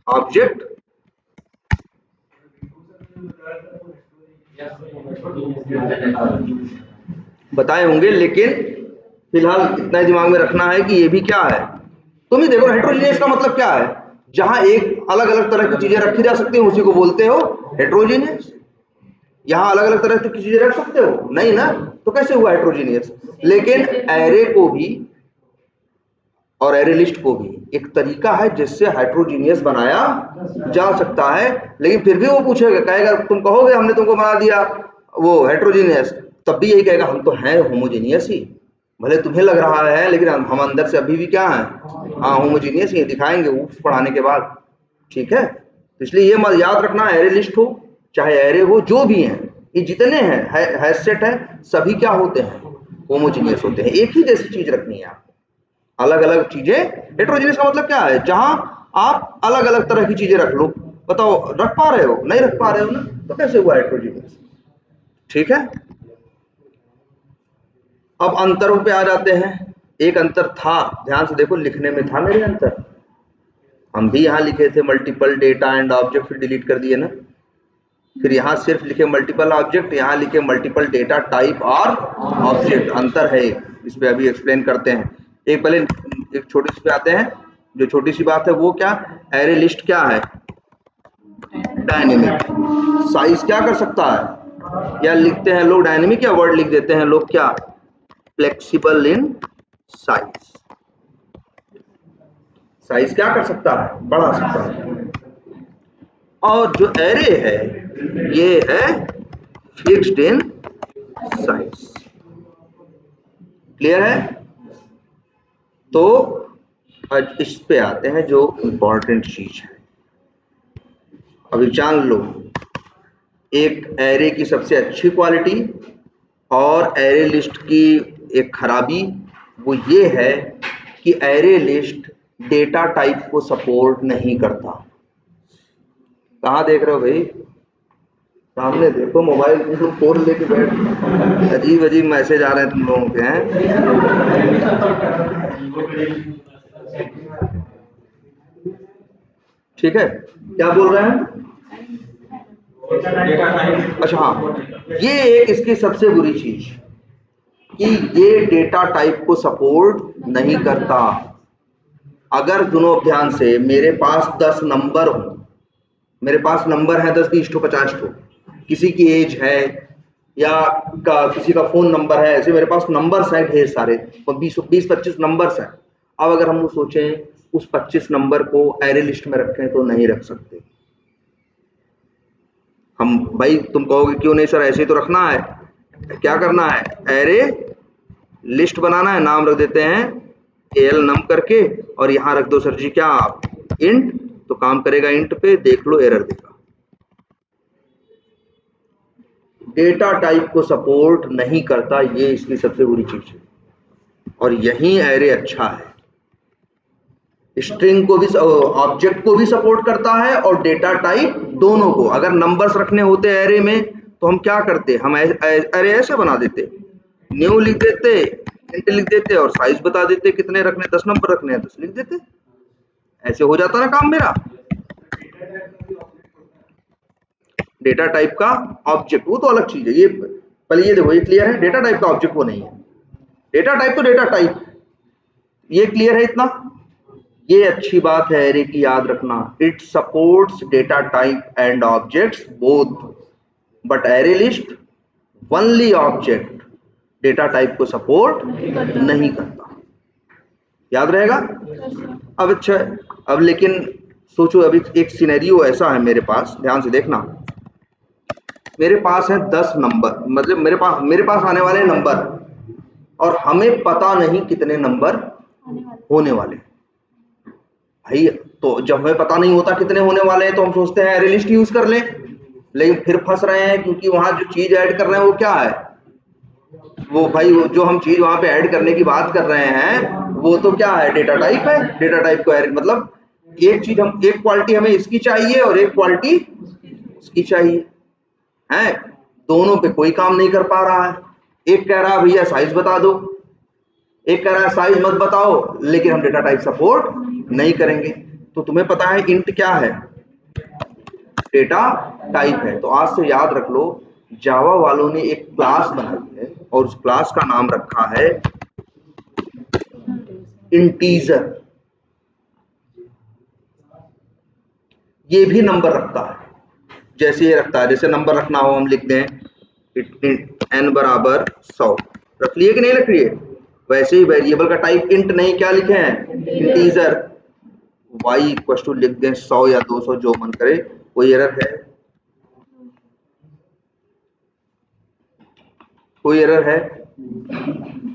ऑब्जेक्ट, बताए होंगे, लेकिन फिलहाल इतना ही दिमाग में रखना है कि ये भी क्या है। तुम ही देखो हेट्रोजीनियस का मतलब क्या है, जहां एक अलग अलग तरह की चीजें रखी जा सकती हैं उसी को बोलते हो हेट्रोजीनियस। यहाँ अलग अलग तरह की चीजें रख सकते हो नहीं ना, तो कैसे हुआ हेट्रोजीनियस। लेकिन एरे को भी और एरे लिस्ट को भी एक तरीका है जिससे हेट्रोजीनियस बनाया जा सकता है। लेकिन फिर भी वो पूछेगा, कहेगा, तुम कहोगे हमने तुमको बना दिया वो हेट्रोजीनियस, तब भी यही कहेगा हम तो हैं होमोजीनियस ही। भले तुम्हें लग रहा है लेकिन हम अंदर से अभी भी क्या है, हाँ होमोजीनियस ही दिखाएंगे ऊप्स पढ़ाने के बाद। ठीक है, तो इसलिए ये मत याद रखना, एरे लिस्ट हो चाहे एरे हो, जो भी हैं ये जितने हैं हैश सेट है, सभी क्या होते हैं, होमोजीनियस होते हैं। एक ही जैसी चीज रखनी है आपको, अलग अलग चीजें। हेट्रोजीनियस का मतलब क्या है, जहां आप अलग अलग तरह की चीजें रख लो। बताओ रख पा रहे हो, नहीं रख पा रहे हो ना, तो कैसे हुआ हेट्रोजीनियस। ठीक है, अब अंतरों पे आ जाते हैं। एक अंतर था, ध्यान से देखो, लिखने में था मेरे अंतर। हम भी यहाँ लिखे थे मल्टीपल डेटा एंड ऑब्जेक्ट, फिर डिलीट कर दिए ना। फिर यहाँ सिर्फ लिखे मल्टीपल ऑब्जेक्ट, यहाँ लिखे मल्टीपल डेटा टाइप और ऑब्जेक्ट। अंतर है, इस पे अभी एक्सप्लेन करते हैं। एक पहले एक छोटी सी पे आते हैं, जो छोटी सी बात है वो क्या, एरे लिस्ट क्या है, डायनेमिक। साइज क्या कर सकता है, या लिखते हैं लोग डायनेमिक, या वर्ड लिख देते हैं लोग क्या, फ्लेक्सिबल इन साइज। साइज क्या कर सकता है, बढ़ा सकता है। और जो एरे है ये है फिक्स्ड इन साइज। क्लियर है। तो आज इस पे आते हैं जो इंपॉर्टेंट चीज है। अभी जान लो एक एरे की सबसे अच्छी क्वालिटी और एरे लिस्ट की एक खराबी, वो ये है कि एरे लिस्ट डेटा टाइप को सपोर्ट नहीं करता। कहाँ देख रहे हो भाई, सामने देखो, मोबाइल तुम फोन लेके बैठ, अजीब अजीब मैसेज आ रहे हैं तुम लोगों के हैं। ठीक है, क्या बोल रहे हैं, अच्छा हाँ, ये एक इसकी सबसे बुरी चीज कि ये डेटा टाइप को सपोर्ट नहीं करता। अगर दोनों ध्यान से, मेरे पास 10 नंबर हो, मेरे पास नंबर है 10 20 50 ठो, किसी की एज है या किसी का फोन नंबर है, ऐसे मेरे पास नंबर्स हैं ढेर सारे, 20-25 नंबर्स हैं। अब अगर हम वो सोचें उस 25 नंबर को एरे लिस्ट में रखें तो नहीं रख सकते हम। भाई तुम कहोगे क्यों नहीं सर, ऐसे ही तो रखना है। क्या करना है, एरे लिस्ट बनाना है, नाम रख देते हैं एल नम करके, और यहां रख दो सर जी क्या, इंट, तो काम करेगा इंट पे, देख लो एरर देगा। डेटा टाइप को सपोर्ट नहीं करता, ये इसकी सबसे बुरी चीज है। और यही एरे अच्छा है, स्ट्रिंग को भी, ऑब्जेक्ट को भी सपोर्ट करता है और डेटा टाइप दोनों को। अगर नंबर्स रखने होते एरे में तो हम क्या करते, हम एरे ऐसे बना देते, न्यू लिख देते, इंट लिख देते और साइज बता देते कितने रखने, 10 नंबर रखने हैं 10 लिख देते, ऐसे हो जाता ना काम मेरा। डेटा टाइप का ऑब्जेक्ट वो तो अलग चीज है, ये पहले ये देखो, ये क्लियर है, डेटा टाइप का ऑब्जेक्ट वो नहीं है। डेटा टाइप तो डेटा टाइप, ये क्लियर है इतना। ये अच्छी बात है एरे की, याद रखना, it supports data type and objects both, but array list only object, data type को सपोर्ट नहीं करता। याद रहेगा। अब अच्छा, अब लेकिन सोचो, अभी एक सिनेरियो ऐसा है मेरे पास, ध्यान से देखना, मेरे पास है 10 नंबर, मतलब मेरे पास आने वाले नंबर, और हमें पता नहीं कितने नंबर होने वाले। भाई तो जब हमें पता नहीं होता कितने होने वाले हैं तो हम सोचते हैं एरे लिस्ट यूज कर लें, लेकिन फिर फंस रहे हैं, क्योंकि वहां जो चीज ऐड कर रहे हैं वो क्या है, वो भाई वो जो हम चीज वहां पे ऐड करने की बात कर रहे हैं वो तो क्या है, डेटा टाइप है। डेटा टाइप को मतलब एक चीज हम, एक क्वालिटी हमें इसकी चाहिए और एक क्वालिटी इसकी चाहिए है, दोनों पे कोई काम नहीं कर पा रहा है। एक कह रहा है भैया साइज बता दो, एक कह रहा है साइज मत बताओ लेकिन हम डेटा टाइप सपोर्ट नहीं करेंगे। तो तुम्हें पता है इंट क्या है, डेटा टाइप है। तो आज से याद रख लो, जावा वालों ने एक क्लास बनाई है और उस क्लास का नाम रखा है इंटीजर। ये भी नंबर रखता है जैसे ये रखता है, जैसे नंबर रखना हो हम लिखते हैं n बराबर 100, रख लिए कि नहीं रख लिए। वैसे ही वेरिएबल का टाइप इंट नहीं, क्या लिखे हैं इंटीजर। y इक्वल टू लिख दें 100 या 200 जो मन करे। कोई एरर है, कोई एरर है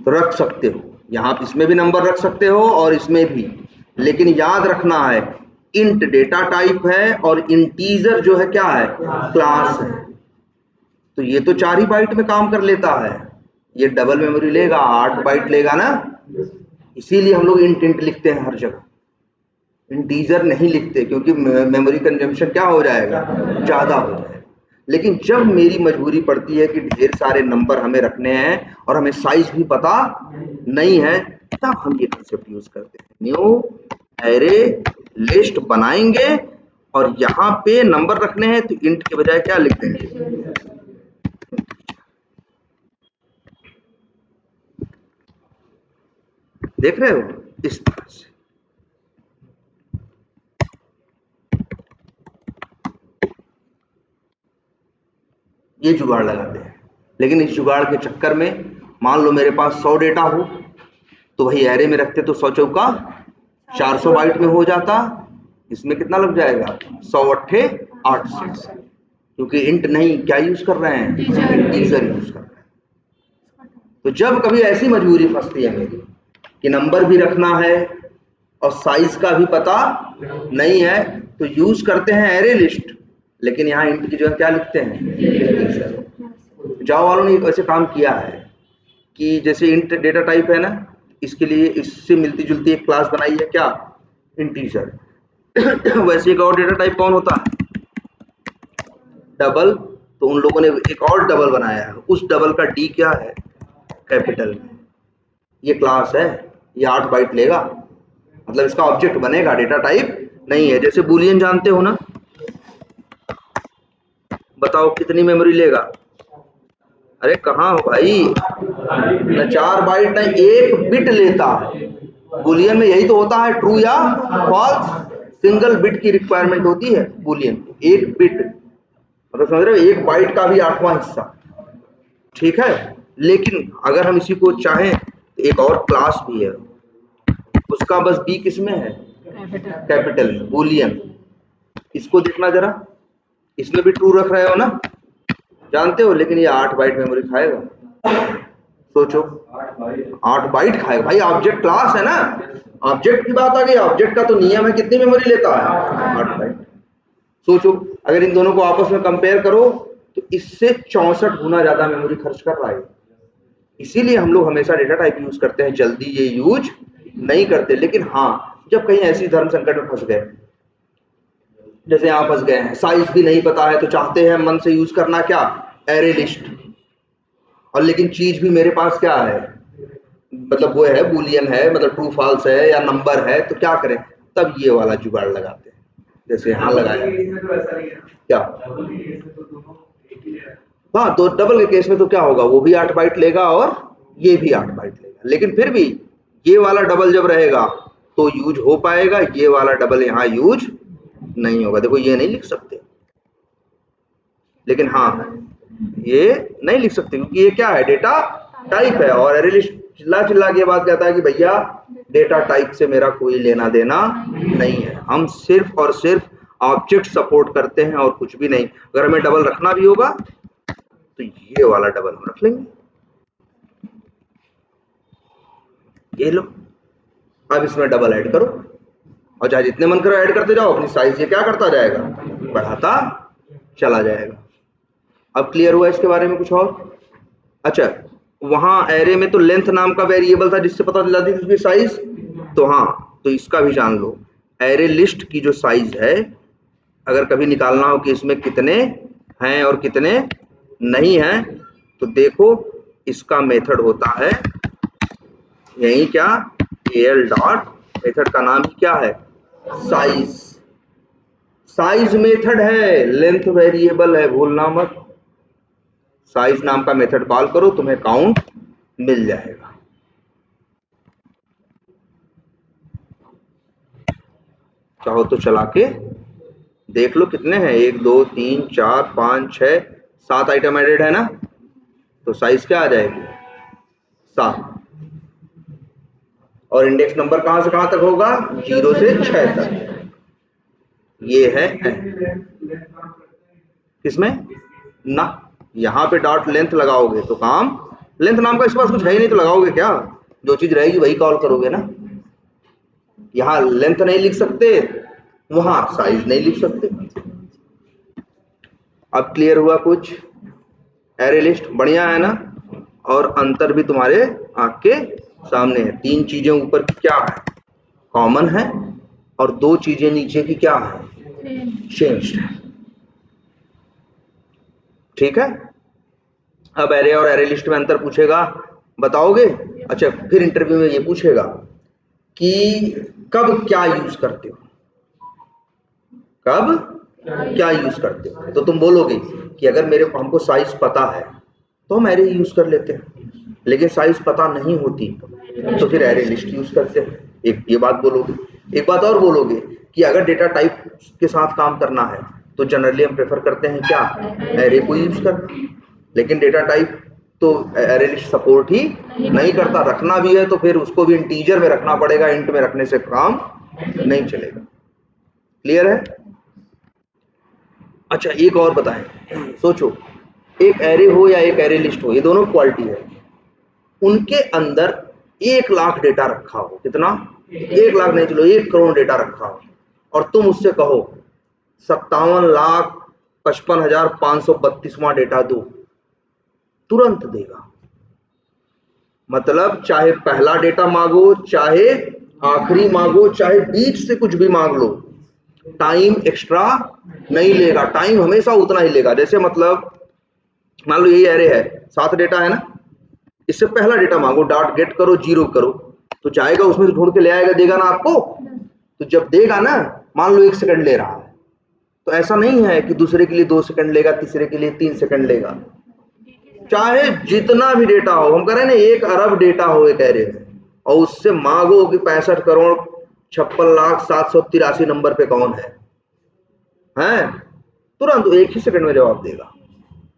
तो रख सकते हो, यहाँ इसमें भी नंबर रख सकते हो और इसमें भी, लेकिन याद रखना है इंट डेटा टाइप है और इंटीजर जो है क्या है, क्लास है। तो ये तो 4 ही बाइट में काम कर लेता है, ये डबल मेमोरी लेगा, 8 बाइट लेगा ना, इसीलिए हम लोग इंट लिखते हैं हर जगह, इंटीजर नहीं लिखते क्योंकि मेमोरी कंजम्पशन क्या हो जाएगा, ज्यादा हो जाएगा। लेकिन जब मेरी मजबूरी पड़ती है कि ढेर सारे नंबर हमें रखने हैं और हमें साइज भी पता नहीं है, तब हम ये कंसेप्ट यूज करते हैं, न्यू एरे लिस्ट बनाएंगे और यहाँ पे नंबर रखने हैं तो इंट के बजाय क्या लिखते हैं, देख रहे हो इस तरह से। ये जुगाड़ लगाते हैं, लेकिन इस जुगाड़ के चक्कर में मान लो मेरे पास 100 डेटा हो तो वही एरे में रखते तो 100 चौका 400 बाइट में हो जाता, इसमें कितना लग जाएगा 100 अट्ठे 800, क्योंकि इंट नहीं क्या यूज कर रहे हैं, इंटीजर यूज कर रहे हैं। तो जब कभी ऐसी मजबूरी फंसती है मेरी कि नंबर भी रखना है और साइज का भी पता नहीं है तो यूज करते हैं एरे लिस्ट, लेकिन यहाँ इंट की जगह क्या लिखते हैं इंटीजर। जावा वालों ने ऐसे काम किया है कि जैसे इंट डेटा टाइप है ना, इसके लिए इससे मिलती जुलती एक क्लास बनाई है क्या, इंटीजर। वैसे एक और डेटा टाइप कौन होता है, डबल, तो उन लोगों ने एक और डबल बनाया है, उस डबल का डी क्या है, कैपिटल में। ये क्लास है, ये 8 बाइट लेगा, मतलब इसका ऑब्जेक्ट बनेगा, डेटा टाइप नहीं है। जैसे बुलियन जानते हो ना, बताओ कितनी मेमोरी लेगा, अरे कहाँ हो भाई, न 4 बाइट न 1 बिट लेता है। बुलियन में यही तो होता है, ट्रू या फॉल्स, सिंगल बिट की रिक्वायरमेंट होती है बुलियन को, 1 बिट, मतलब समझ रहे हो 1 बाइट का भी 8वां हिस्सा, ठीक है। लेकिन अगर हम इसी को चाहें तो एक और क्लास भी है, उसका बस बी किसमें है, कैपिटल में, बुलियन। इसको देखना जरा, इसमें भी ट्रू रख रहे हो ना, जानते हो, लेकिन ये 8 बाइट मेमोरी खाएगा। सोचो 8 बाइट खाएगा भाई, ऑब्जेक्ट क्लास है ना, ऑब्जेक्ट की बात आ गई, ऑब्जेक्ट का तो नियम है कितनी मेमोरी लेता है, 8 बाइट। सोचो अगर इन दोनों को आपस में कंपेयर करो तो इससे 64 गुना ज्यादा मेमोरी खर्च कर रहा है। इसीलिए हम लोग हमेशा डेटा टाइप यूज करते हैं, जल्दी ये यूज नहीं करते। लेकिन हाँ, जब कहीं ऐसी धर्म संकट में फंस गए, जैसे यहाँ फंस गए हैं, साइज भी नहीं पता है तो चाहते हैं मन से यूज करना क्या, एरे लिस्ट, और लेकिन चीज भी मेरे पास क्या है, मतलब वो है बुलियन है, मतलब ट्रू फॉल्स है या नंबर है, तो क्या करें, तब ये वाला जुगाड़ लगाते हैं, जैसे यहाँ लगाया क्या। हाँ, तो डबल के केस में तो क्या होगा, वो भी 8 बाइट लेगा और ये भी 8 बाइट लेगा, लेकिन फिर भी ये वाला डबल जब रहेगा तो यूज हो पाएगा, ये वाला डबल यहाँ यूज नहीं होगा। देखो ये नहीं लिख सकते, लेकिन हाँ ये नहीं लिख सकते क्योंकि ये क्या है, डेटा टाइप है, और एरे लिस्ट चिल्ला चिल्ला के बात कहता है कि भैया डेटा टाइप से मेरा कोई लेना देना नहीं है, हम सिर्फ और सिर्फ ऑब्जेक्ट सपोर्ट करते हैं और कुछ भी नहीं। अगर हमें डबल रखना भी होगा तो ये वाला डबल हम रख लेंगे, ये लो, अब इसमें डबल ऐड करो और चाहे जितने मन करो ऐड करते जाओ, अपनी साइज ये क्या करता जाएगा, बढ़ाता चला जाएगा। अब क्लियर हुआ इसके बारे में कुछ और। अच्छा, वहां एरे में तो लेंथ नाम का वेरिएबल था जिससे पता चला थी उसकी साइज, तो हाँ, तो इसका भी जान लो, एरे लिस्ट की जो साइज है, अगर कभी निकालना हो कि इसमें कितने हैं और कितने नहीं हैं, तो देखो इसका मेथड होता है यही क्या, al डॉट, मेथड का नाम क्या है, साइज। साइज मेथड है, लेंथ वेरिएबल है, भूलना मत। साइज नाम का मेथड कॉल करो, तुम्हें काउंट मिल जाएगा। चाहो तो चला के देख लो कितने हैं, 1 2 3 4 5 6 7 आइटम एडेड है ना, तो साइज क्या आ जाएगी, 7। और इंडेक्स नंबर कहां से कहां तक होगा, 0 से 6 तक। ये है किसमें ना, यहाँ पे डॉट लेंथ लगाओगे तो काम, लेंथ नाम का इसके पास कुछ है ही नहीं तो लगाओगे क्या, जो चीज रहेगी वही कॉल करोगे ना। यहाँ लेंथ नहीं लिख सकते, वहां साइज नहीं लिख सकते। अब क्लियर हुआ कुछ, एरे लिस्ट बढ़िया है ना, और अंतर भी तुम्हारे आंख के सामने है। 3 चीजें ऊपर की क्या है, कॉमन है, और 2 चीजें नीचे की क्या है, चेंज्ड है। ठीक है। अब एरे और एरे लिस्ट में अंतर पूछेगा, बताओगे। अच्छा, फिर इंटरव्यू में ये पूछेगा कि कब क्या यूज करते हो, कब क्या यूज करते हो, तो तुम बोलोगे कि अगर मेरे को हमको साइज पता है तो हम एरे यूज कर लेते हैं, लेकिन साइज पता नहीं होती तो फिर एरे लिस्ट यूज करते हैं। एक ये बात बोलोगे। एक बात और बोलोगे कि अगर डेटा टाइप के साथ काम करना है तो जनरली हम प्रेफर करते हैं क्या, एरे को यूज करना, लेकिन डेटा टाइप तो एरे लिस्ट सपोर्ट ही नहीं करता। रखना भी है तो फिर उसको भी इंटीजर में रखना पड़ेगा, इंट में रखने से काम नहीं चलेगा। क्लियर है। अच्छा, एक और बताएं, सोचो, एक एरे हो या एक एरे लिस्ट हो, ये दोनों क्वालिटी है, उनके अंदर 1 लाख डेटा रखा हो, कितना, 1 लाख नहीं, चलो 1 करोड़ डेटा रखा हो, और तुम उससे कहो 57,55,532वां डेटा दो, तुरंत देगा। मतलब चाहे पहला डेटा मांगो, चाहे आखिरी मांगो, चाहे बीच से कुछ भी मांग लो, टाइम एक्स्ट्रा नहीं लेगा, टाइम हमेशा उतना ही लेगा। जैसे मतलब मान लो यही एरे है, 7 डेटा है ना, इससे पहला डेटा मांगो, डॉट गेट करो, 0 करो, तो जाएगा उसमें से ढूंढ के ले आएगा, देगा ना आपको। तो जब देगा ना, मान लो 1 सेकंड ले रहा है, तो ऐसा नहीं है कि दूसरे के लिए 2 सेकंड लेगा, तीसरे के लिए 3 सेकंड लेगा, चाहे जितना भी डेटा हो। हम कह रहे हैं ना 1 अरब डेटा हो एक एरे में, और उससे मांगो कि 65,56,07,83 नंबर पे कौन है, तुरंत 1 ही सेकंड में जवाब देगा।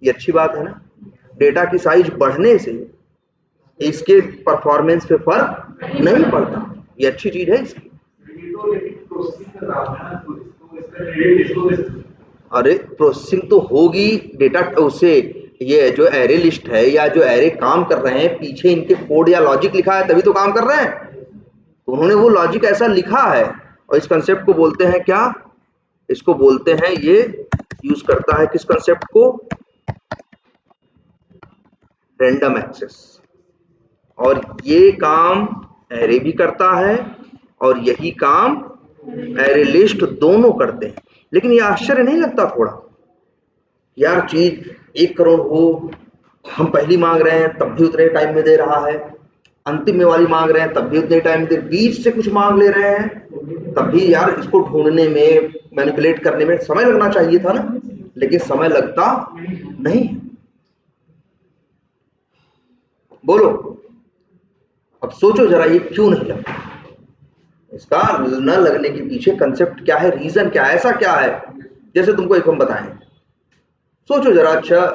ये अच्छी बात है ना। डेटा की साइज बढ़ने से इसके परफॉर्मेंस पे फर्क नहीं पड़ता, ये अच्छी चीज है इसकी। अरे प्रोसेसिंग तो होगी डेटा उससे, ये जो एरे लिस्ट है या जो एरे काम कर रहे हैं, पीछे इनके कोड या लॉजिक लिखा है तभी तो काम कर रहे हैं, तो उन्होंने वो लॉजिक ऐसा लिखा है। और इस कंसेप्ट को बोलते हैं क्या, इसको बोलते हैं, ये यूज करता है किस कंसेप्ट को, रैंडम एक्सेस। और ये काम एरे भी करता है और यही काम एरे लिस्ट दोनों करते हैं। लेकिन ये आश्चर्य नहीं लगता थोड़ा, यार चीज 1 करोड़ हो, हम पहली मांग रहे हैं तब भी उतने टाइम में दे रहा है, अंतिम में वाली मांग रहे हैं तब भी उतने टाइम में दे, बीच से कुछ मांग ले रहे हैं तब भी यार इसको ढूंढने में, मैनिपुलेट करने में समय लगना चाहिए था ना, लेकिन समय लगता नहीं। बोलो, अब सोचो जरा ये क्यों नहीं लगता, इसका न लगने के पीछे कंसेप्ट क्या है, रीजन क्या है, ऐसा क्या है। जैसे तुमको एक हम बताएं, सोचो जरा, अच्छा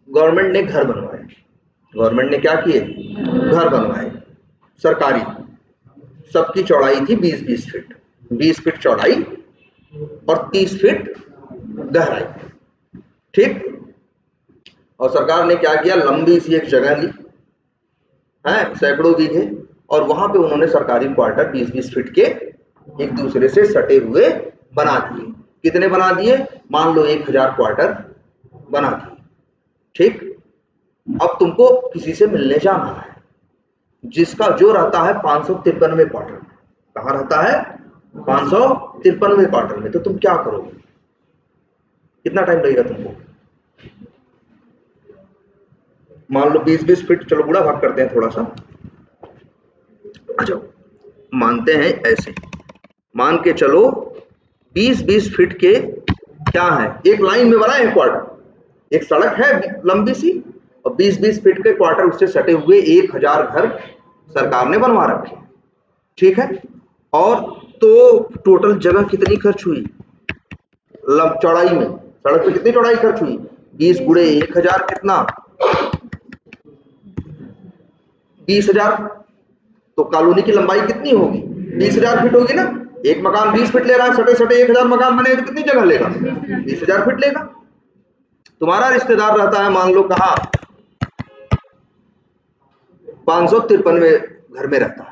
गवर्नमेंट ने घर बनवाए, गवर्नमेंट ने क्या किए, घर बनवाए सरकारी, सबकी चौड़ाई थी 20-20 फीट, 20 फीट चौड़ाई और 30 फीट गहराई, ठीक। और सरकार ने क्या किया, लंबी सी एक जगह ली है, सैकड़ों बीघे, और वहां पे उन्होंने सरकारी क्वार्टर 20-20 फीट के एक दूसरे से सटे हुए बना दिए। कितने बना दिए, मान लो 1000 क्वार्टर बना दिए, ठीक। अब तुमको किसी से मिलने जाना है, जिसका जो रहता है 593 क्वार्टर, कहाँ रहता है 553वें क्वार्टर में। तो तुम क्या करोगे, कितना टाइम लगेगा तुमको? मान लो 20-20 फीट, चलो बूढ़ा भाग करते हैं थोड़ा सा। अच्छा, मानते हैं ऐसे, मान के चलो 20-20 फीट के क्या है, एक लाइन में बना है क्वार्टर, एक सड़क है लंबी सी, और 20-20 फीट के क्वार्टर उससे सटे हुए 1000 घर सरकार ने बनवा रखे, ठीक है। और तो टोटल जगह कितनी खर्च हुई चौड़ाई में, सड़क पे कितनी चौड़ाई खर्च हुई? 20 गुणे 1000 कितना? 20,000। तो कॉलोनी की लंबाई कितनी होगी? 20,000 फीट होगी ना। एक मकान 20 फीट ले रहा है, सटे सटे 1000 मकान बने तो कितनी जगह लेगा? 20,000 फीट लेगा। तुम्हारा रिश्तेदार रहता है मान लो कहाँ, 553वें घर में रहता है।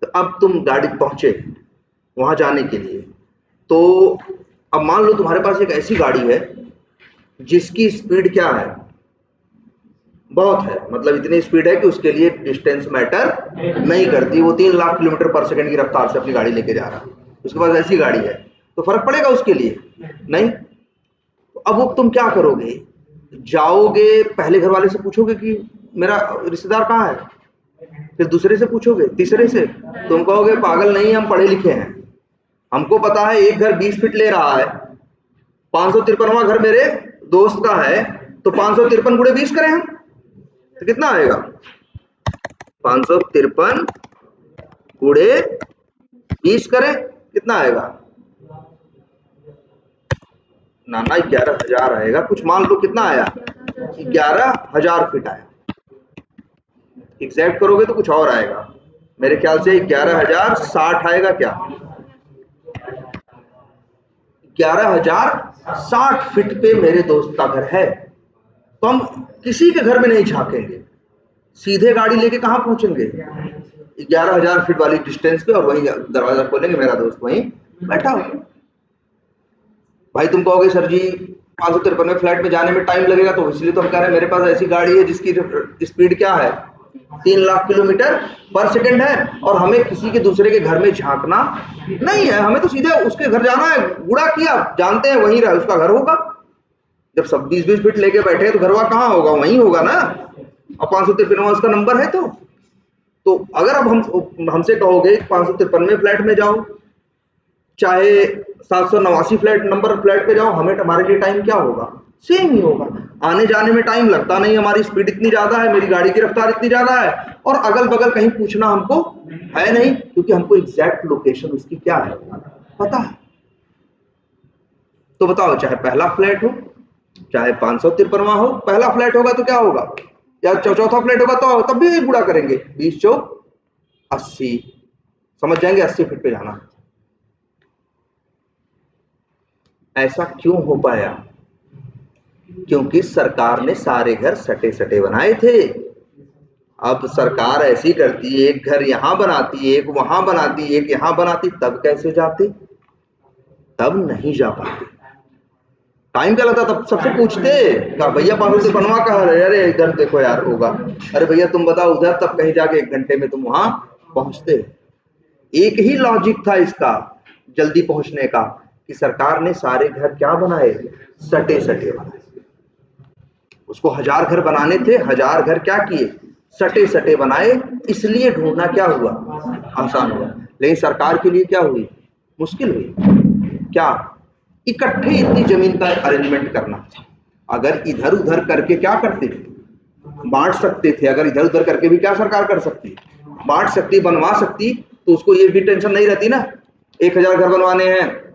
तो अब तुम गाड़ी पहुंचे वहां जाने के लिए, तो अब मान लो तुम्हारे पास एक ऐसी गाड़ी है जिसकी स्पीड क्या है, बहुत है, मतलब इतनी स्पीड है कि उसके लिए डिस्टेंस मैटर नहीं करती, वो 3 लाख किलोमीटर पर सेकंड की रफ्तार से अपनी गाड़ी लेके जा रहा है, उसके पास ऐसी गाड़ी है, तो फर्क पड़ेगा उसके लिए? नहीं। तो अब वो तुम क्या करोगे, जाओगे पहले घर वाले से पूछोगे कि मेरा रिश्तेदार कहाँ है, फिर दूसरे से पूछोगे, तीसरे से, तुम कहोगे पागल नहीं, हम पढ़े लिखे हैं, हमको पता है एक घर 20 फीट ले रहा है, 553वां घर मेरे दोस्त का है, तो 553 गुणे 20 करें हम, तो कितना आएगा? 553 गुणे 20 करें, कितना आएगा? नाना 11,000 आएगा, कुछ मान लो कितना आया, 11,000 फीट आया। एग्जैक्ट करोगे तो कुछ और आएगा, मेरे ख्याल से 11,060 आएगा। क्या 11,060 फीट पे मेरे दोस्त का घर है, तो हम किसी के घर में नहीं झांकेंगे, सीधे गाड़ी लेके कहाँ पहुंचेंगे? 11,000 फीट वाली डिस्टेंस पे, और वही दरवाजा खोलेंगे, मेरा दोस्त वहीं बैठा हो। भाई तुम कहोगे सर जी 553वें फ्लैट में जाने में टाइम लगेगा, तो इसलिए तो हम कह रहे हैं मेरे पास ऐसी गाड़ी है जिसकी स्पीड क्या है, 3 लाख किलोमीटर पर सेकंड है, और हमें किसी के दूसरे के घर में झांकना नहीं है, हमें तो सीधे उसके घर जाना है, बूढ़ा किया जानते हैं वहीं रहा, उसका घर होगा। जब सब 20-20 फीट लेके बैठे हैं तो घरवा कहाँ होगा, वहीं होगा ना, और 553वां उसका नंबर है। तो अगर अब हमसे कहोगे 553वें फ्लैट में जाओ, चाहे 789 फ्लैट नंबर फ्लैट पे जाओ, हमें हमारे लिए टाइम क्या होगा, सेम ही होगा, आने जाने में टाइम लगता नहीं, हमारी स्पीड इतनी ज्यादा है, मेरी गाड़ी की रफ्तार इतनी ज्यादा है, और अगल बगल कहीं पूछना हमको है नहीं, क्योंकि हमको एग्जैक्ट लोकेशन उसकी क्या है पता है। तो बताओ, चाहे पहला फ्लैट हो चाहे 553वां हो, पहला फ्लैट होगा तो क्या होगा, या चौथा फ्लैट होगा तो तब भी बुरा करेंगे, 20 चौक 80, समझ जाएंगे 80 फीट पे जाना। ऐसा क्यों हो पाया? क्योंकि सरकार ने सारे घर सटे सटे बनाए थे। अब सरकार ऐसी करती, एक घर यहां बनाती, एक वहां बनाती, एक यहां बनाती, तब कैसे जाते? तब नहीं जा पाते। टाइम क्या लगता, तब सबसे पूछते का भैया 553वां कहाँ है, अरे इधर देखो यार होगा, अरे भैया तुम बताओ उधर, तब कहीं जाके 1 घंटे में तुम वहां पहुंचते। एक ही लॉजिक था इसका जल्दी पहुंचने का, कि सरकार ने सारे घर क्या बनाए, सटे सटे बनाए। उसको 1000 घर बनाने थे, 1000 घर क्या किए, सटे सटे बनाए, इसलिए ढूंढना क्या हुआ, आसान हुआ। लेकिन सरकार के लिए क्या हुई, मुश्किल हुई। क्या, इकट्ठे इतनी जमीन का अरेंजमेंट करना। अगर इधर उधर करके क्या करते थे, बांट सकते थे, अगर इधर उधर करके भी क्या सरकार कर सकती, बांट सकती, बनवा सकती, तो उसको ये भी टेंशन नहीं रहती ना, 1000 घर बनवाने हैं,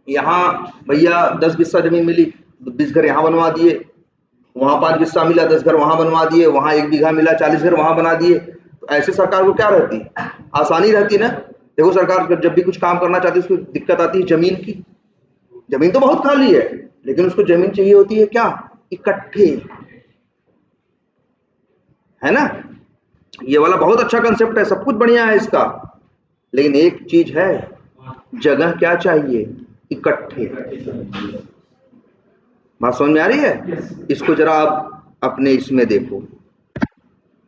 यहाँ भैया 10 बिस्सा जमीन मिली, 20 घर यहाँ बनवा दिए, वहां 5 बिस्सा मिला, 10 घर वहां बनवा दिए, वहां 1 बीघा मिला, 40 घर वहां बना दिए। तो ऐसे सरकार को क्या रहती, आसानी रहती ना। देखो सरकार जब भी कुछ काम करना चाहती है उसको दिक्कत आती है जमीन की, जमीन तो बहुत खाली है, लेकिन उसको जमीन चाहिए होती है क्या, इकट्ठे, है ना। ये वाला बहुत अच्छा कंसेप्ट है, सब कुछ बढ़िया है इसका, लेकिन एक चीज है, जगह क्या चाहिए, इकट्ठे। बात समझ में आ रही है? इसको जरा आप अपने इसमें देखो,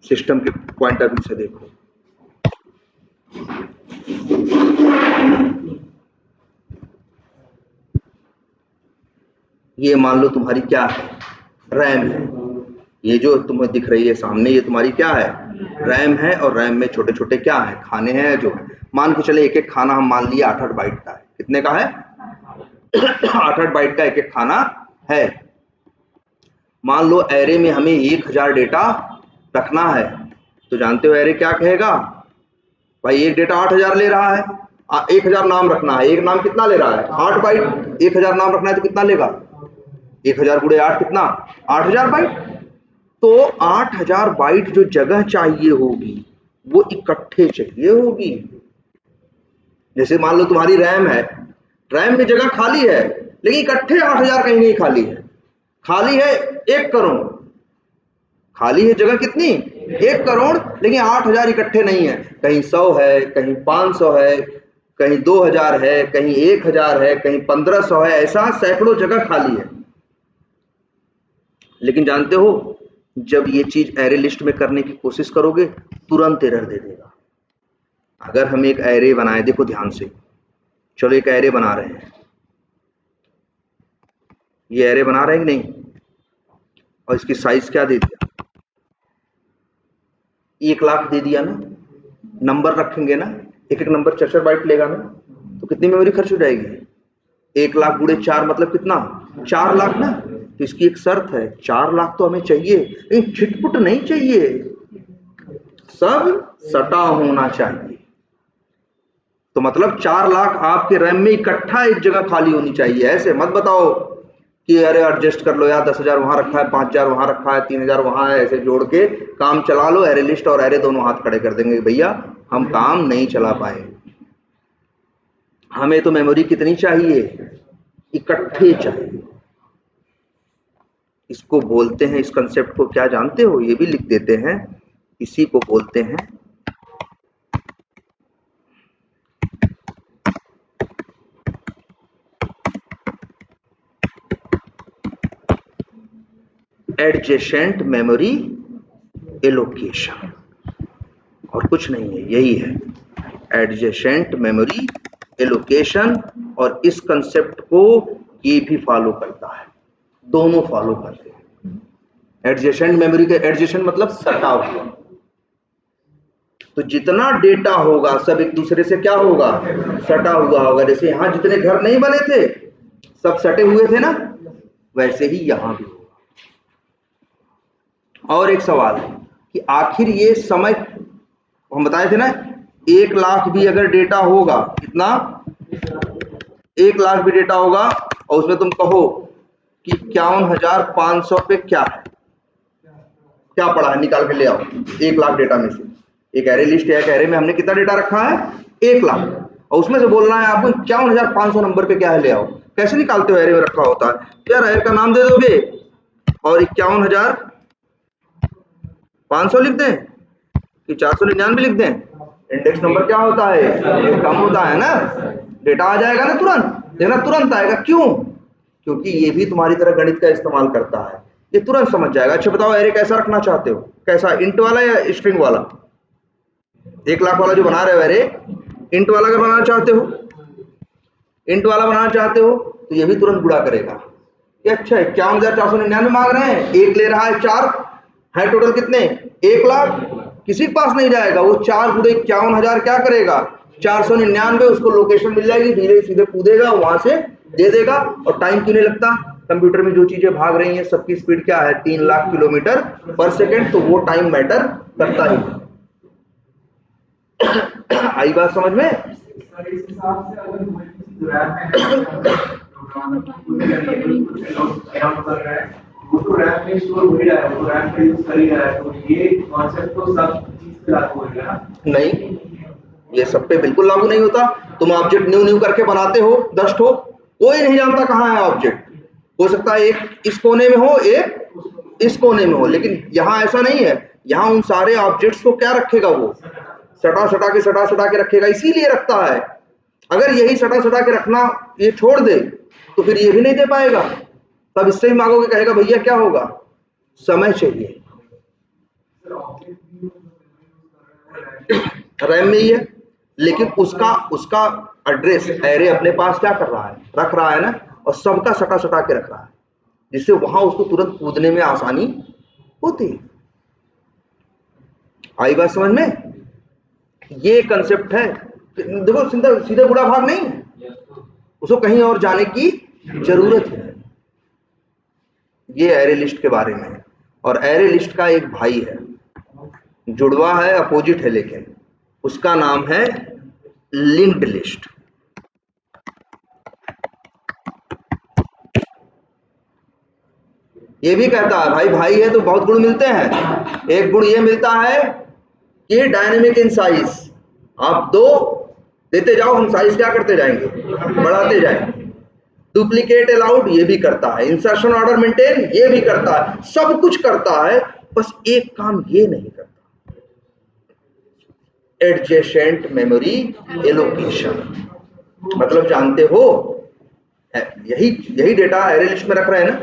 सिस्टम के पॉइंट ऑफ व्यू से देखो। ये मान लो तुम्हारी क्या है, रैम है। ये जो तुम्हें दिख रही है सामने, ये तुम्हारी क्या है, रैम है। और रैम में छोटे छोटे क्या है, खाने हैं। जो मान के चले एक एक खाना हम मान लिया 8-8 बाइट का है। कितने का है? 8-8 बाइट का एक एक खाना है। मान लो एरे में हमें 1000 डेटा रखना है, तो जानते हो एरे क्या कहेगा, भाई एक डेटा 8000 ले रहा है, 1000 नाम रखना है। एक नाम कितना ले रहा है, 8 बाइट। 1000 नाम रखना है तो कितना लेगा, 1000 गुणे 8 कितना, 8000 बाइट। तो 8000 बाइट जो जगह चाहिए होगी वो इकट्ठे चाहिए होगी। जैसे मान लो तुम्हारी रैम है, रैम में जगह खाली है, लेकिन इकट्ठे 8000 कहीं नहीं खाली है। खाली है 1 करोड़, खाली है जगह कितनी, 1 करोड़, लेकिन 8000 इकट्ठे नहीं है। कहीं 100 है, कहीं 500 है, कहीं 2000 है, कहीं 1000 है, कहीं 1500 है। ऐसा सैकड़ों जगह खाली है। लेकिन जानते हो जब ये चीज एरे लिस्ट में करने की कोशिश करोगे तुरंत एरर दे देगा। अगर हम एक एरे बनाए, देखो ध्यान से, चलो एक एरे बना रहे हैं, ये एरे बना रहे हैं कि नहीं, और इसकी साइज क्या दे दिया, 1 लाख दे दिया ना। नंबर रखेंगे ना, एक एक नंबर 4-4 बाइट लेगा ना, तो कितनी मेमोरी खर्च हो जाएगी, 1 लाख गुणे 4 मतलब कितना, 4 लाख ना। तो इसकी एक शर्त है, 4 लाख तो हमें चाहिए, लेकिन छिटपुट नहीं चाहिए, सब सटा होना चाहिए। तो मतलब 4 लाख आपके रैम में इकट्ठा एक जगह खाली होनी चाहिए। ऐसे मत बताओ कि अरे एडजस्ट कर लो यार, 10,000 वहां रखा है, 5,000 वहां रखा है, 3,000 वहां है। ऐसे जोड़ के काम चला लो, एरे लिस्ट और एरे दोनों हाथ खड़े कर देंगे, भैया हम काम नहीं चला पाए। हमें तो मेमोरी कितनी चाहिए, इकट्ठे चाहिए। इसको बोलते हैं, इस कंसेप्ट को क्या जानते हो, ये भी लिख देते हैं, इसी को बोलते हैं एडजेसेंट मेमोरी एलोकेशन। और कुछ नहीं है, यही है एडजेसेंट मेमोरी एलोकेशन। और इस कंसेप्ट को ये भी फॉलो करता है, दोनों फॉलो करते हैं। एडजेसेंट मेमोरी का एडजेसेंट मतलब सटा हुआ। तो जितना डेटा होगा सब एक दूसरे से क्या होगा, सटा हुआ होगा। जैसे यहां जितने घर नहीं बने थे सब सटे हुए थे ना, वैसे ही यहां भी होगा। और एक सवाल है कि आखिर ये समय, हम बताए थे ना 1 लाख भी अगर डेटा होगा, कितना, 1 लाख भी डेटा होगा, और उसमें तुम कहो कि 51,500 पे क्या है, क्या पड़ा है, निकाल के ले आओ 1 लाख डेटा में से। एक एरे लिस्ट है, एक एरे में हमने कितना डेटा रखा है, 1 लाख, और उसमें से बोलना है आपको 51,500 नंबर पे क्या है, ले आओ। कैसे निकालते हो, एरे में रखा होता है, यार एरे का नाम दे दोगे और 51,500 लिख दें कि 499 लिख दें। इंडेक्स नंबर क्या होता है, कम होता है ना, डेटा आ जाएगा ना तुरंत, देखना तुरंत आएगा। क्यों, क्योंकि ये भी तुम्हारी तरह गणित का इस्तेमाल करता है, ये तुरंत समझ जाएगा। अच्छा बताओ एरे कैसा रखना चाहते हो, कैसा, इंट वाला या स्ट्रिंग वाला? 1 लाख वाला जो बना रहे हो एरे, इंट वाला अगर बनाना चाहते हो, इंट वाला बनाना चाहते हो तो ये भी तुरंत गुणा करेगा। ये अच्छा है, 51,499 मांग रहे हैं, एक ले रहा है 4 है, टोटल कितने, 1 लाख। किसी के पास नहीं जाएगा, वो 4 गुणे 51,000 क्या करेगा, 499, उसको लोकेशन मिल जाएगी, धीरे सीधे कूदेगा वहां से दे देगा। और टाइम क्यों नहीं लगता, कंप्यूटर में जो चीजें भाग रही हैं सबकी स्पीड क्या है, 3 लाख किलोमीटर पर सेकेंड, तो वो टाइम मैटर करता ही। आई बात समझ में? वो तो रैम में स्टोर हो ही रहा है, वो रैम का यूज कर ही रहा है, तो ये कॉन्सेप्ट तो सब चीज पे लागू होगा ना? नहीं, ये सब पे बिल्कुल लागू नहीं होता। तुम ऑब्जेक्ट न्यू न्यू करके बनाते हो, डस्ट हो, कोई नहीं जानता कहाँ है ऑब्जेक्ट। हो सकता है एक इस कोने में हो, एक इस कोने में हो, लेकिन यहाँ ऐसा नहीं है। यहाँ उन सारे ऑब्जेक्ट्स को क्या रखेगा, वो सटा सटा के रखेगा, इसीलिए रखता है। अगर यही सटा के रखना ये छोड़ दे तो फिर ये भी नहीं दे पाएगा। तब इससे ही मांगोगे, कहेगा भैया क्या होगा, समय चाहिए। रैम में ही है, लेकिन उसका एड्रेस एरे अपने पास क्या कर रहा है, रख रहा है ना, और सबका सटा सटा के रख रहा है, जिससे वहां उसको तुरंत कूदने में आसानी होती है। आई बात समझ में? ये कंसेप्ट है। देखो सीधे बुरा भाग नहीं है, उसको कहीं और जाने की जरूरत है। ये एरे लिस्ट के बारे में है। और एरे लिस्ट का एक भाई है, जुड़वा है, अपोजिट है, लेकिन उसका नाम है लिंक्ड लिस्ट। ये भी कहता है भाई भाई है तो बहुत गुण मिलते हैं। एक गुण ये मिलता है कि डायनेमिक इन साइज, आप 2 देते जाओ, हम साइज क्या करते जाएंगे, बढ़ाते जाएंगे। डुप्लीकेट अलाउड ये भी करता है, इंसर्शन ऑर्डर मेंटेन ये भी करता है, सब कुछ करता है, बस एक काम ये नहीं करता, एडजेसेंट मेमोरी एलोकेशन। मतलब जानते हो, यही डेटा एरे लिस्ट में रख रहे हैं ना,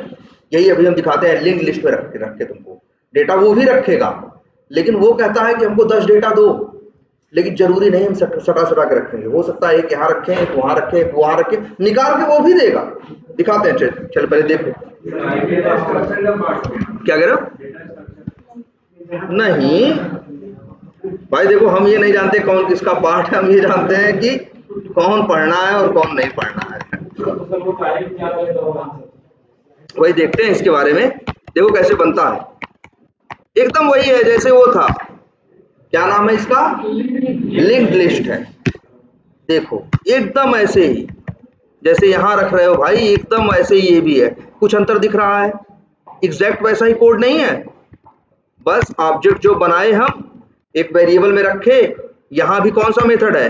यही अभी हम दिखाते हैं लिंक्ड लिस्ट में रख के तुमको डेटा वो भी रखेगा, लेकिन वो कहता है कि हमको 10 डेटा दो, लेकिन जरूरी नहीं हम सटा सटा के रखेंगे। हो सकता है एक यहाँ रखें, एक वहां रखें, एक वहां रखें, निकाल के वो भी देगा। दिखाते हैं, चल पहले देखो क्या कह रहे हो। नहीं भाई देखो, हम ये नहीं जानते कौन किसका पार्ट है, हम ये जानते हैं कि कौन पढ़ना है और कौन नहीं पढ़ना है। वही देखते हैं इसके बारे में। देखो कैसे बनता है, एकदम वही है जैसे वो था, क्या नाम है इसका, लिंक्ड लिस्ट है। देखो एकदम ऐसे ही जैसे यहां रख रहे हो भाई, एकदम ऐसे ही ये भी है। कुछ अंतर दिख रहा है, एग्जैक्ट वैसा ही कोड नहीं है, बस ऑब्जेक्ट जो बनाए हम एक वेरिएबल में रखे। यहां भी कौन सा मेथड है,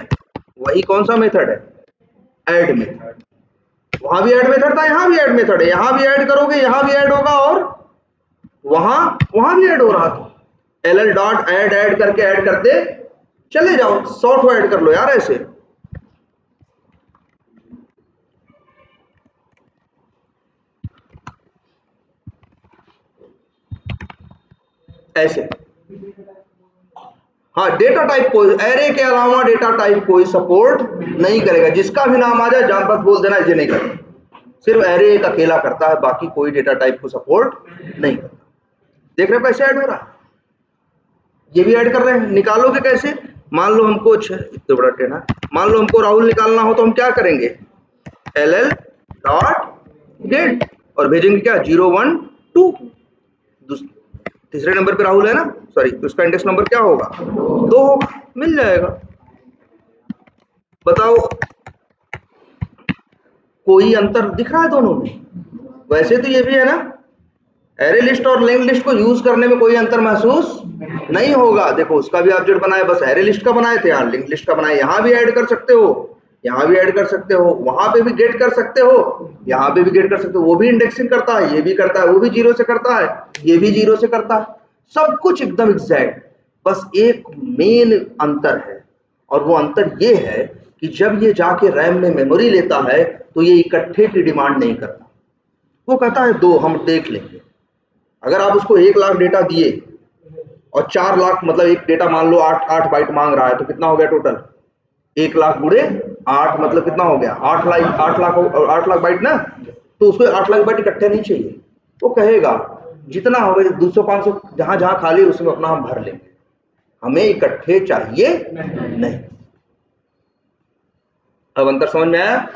वही कौन सा मेथड है, ऐड मेथड। वहां भी ऐड मेथड था, यहां भी ऐड मेथड है, यहां भी ऐड करोगे यहां भी ऐड होगा, और वहां भी ऐड हो रहा था। ll डॉट ऐड करके ऐड करते चले जाओ, 100 ऐड कर लो यार ऐसे। ऐसे हाँ, डेटा टाइप कोई एरे के अलावा डेटा टाइप कोई सपोर्ट नहीं करेगा। जिसका भी नाम आ जाए जान बस बोल देना ये नहीं करेगा, सिर्फ एरे एक अकेला करता है, बाकी कोई डेटा टाइप को सपोर्ट नहीं करता। देख रहे कैसे ऐड हो रहा है, ये भी ऐड कर रहे हैं। निकालोगे कैसे, मान लो हमको इतना बड़ा टेढ़ा, मान लो हमको राहुल निकालना हो तो हम क्या करेंगे, ll डॉट गेट और भेजेंगे क्या 0 1 2, तीसरे नंबर पे राहुल है ना, सॉरी, तो उसका इंडेक्स नंबर क्या होगा 2 होगा, मिल जाएगा। बताओ कोई अंतर दिख रहा है दोनों में? वैसे तो ये भी है ना, एरे लिस्ट और लिंक्ड लिस्ट को यूज करने में कोई अंतर महसूस नहीं होगा। देखो उसका भी ऑब्जेक्ट बनाया, बस एरे लिस्ट का बनाए थे, यहाँ लिंक्ड लिस्ट का बनाए। यहाँ भी ऐड कर सकते हो, यहाँ भी ऐड कर सकते हो, वहां पे भी गेट कर सकते हो, यहाँ पे भी गेट कर सकते हो। वो भी इंडेक्सिंग करता है, ये भी करता है, वो भी 0 से करता है, ये भी 0 से करता है, सब कुछ एकदम एग्जैक्ट। बस एक मेन अंतर है, और वो अंतर ये है कि जब ये जाके रैम में मेमोरी लेता है तो ये इकट्ठे की डिमांड नहीं करता, वो कहता है 2 हम देख लेंगे। अगर आप उसको 1 लाख डेटा दिए और 4 लाख, मतलब एक डेटा मान लो 8 बाइट मांग रहा है, तो कितना हो गया टोटल, 1 लाख गुणे 8 मतलब कितना हो गया 8 लाख बाइट ना। तो उसको 8 लाख बाइट इकट्ठे नहीं चाहिए, वो कहेगा जितना होगा 200 500 जहां जहां खाली उसमें अपना हम भर लेंगे, हमें इकट्ठे चाहिए नहीं। अब अंतर समझ में आया?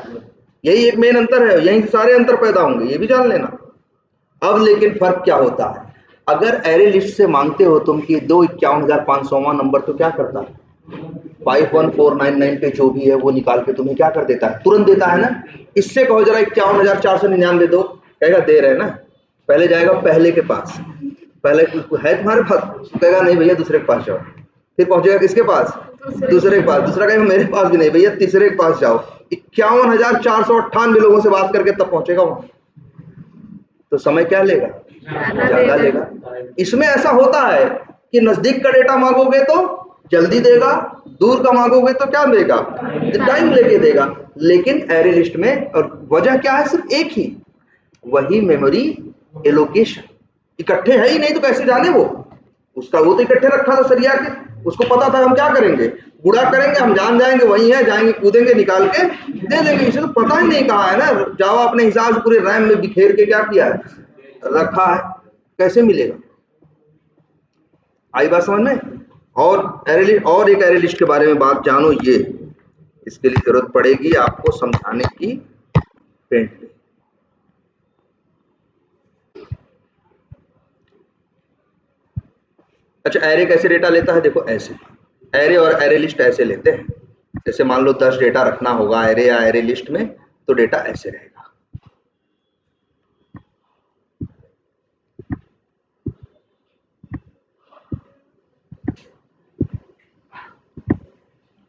यही एक मेन अंतर है, यहीं से सारे अंतर पैदा होंगे, ये भी जान लेना। अब लेकिन फर्क क्या होता है, अगर एरे लिस्ट से मांगते हो तुम कि 251,500वां नंबर, तो क्या करता है 51499 पे जो भी है वो निकाल के तुम्हें क्या कर देता है, तुरंत देता है ना। इससे कहो जरा 51,499 दो, कहेगा दे रहे ना, पहले जाएगा पहले के पास, पहले है तुम्हारे पास, कहेगा नहीं भैया दूसरे के पास जाओ, फिर पहुंचेगा किसके पास, दूसरे के पास, दूसरा कहेगा मेरे पास भी नहीं भैया तीसरे के पास जाओ, 51,498 लोगों से बात करके तब पहुंचेगा वहां। तो समय क्या लेगा, ज्यादा लेगा। इसमें ऐसा होता है कि नजदीक का डेटा मांगोगे तो जल्दी देगा, दूर का मांगोगे तो क्या देगा, टाइम लेके देगा। लेकिन एरे लिस्ट में, और वजह क्या है, सिर्फ एक ही, वही मेमोरी एलोकेशन। इकट्ठे है ही नहीं तो कैसे जाने वो, उसका वो तो इकट्ठे रखा था सरिया के, उसको पता था हम क्या करेंगे, गुणा करेंगे, हम जान जाएंगे वही है, जाएंगे कूदेंगे निकाल के दे देंगे। इसे तो पता ही नहीं कहाँ है ना। जावा अपने हिसाब से पूरे रैम में बिखेर के क्या किया है, रखा है, कैसे मिलेगा? आई बात समझ में? और एक एरे लिस्ट के बारे में बात जानो, ये इसके लिए जरूरत पड़ेगी आपको समझाने की पेंट पे। अच्छा, एरे कैसे डेटा लेता है? देखो ऐसे, एरे और एरे लिस्ट ऐसे लेते हैं। जैसे मान लो 10 डेटा रखना होगा एरे या एरे लिस्ट में, तो डेटा ऐसे रहेगा।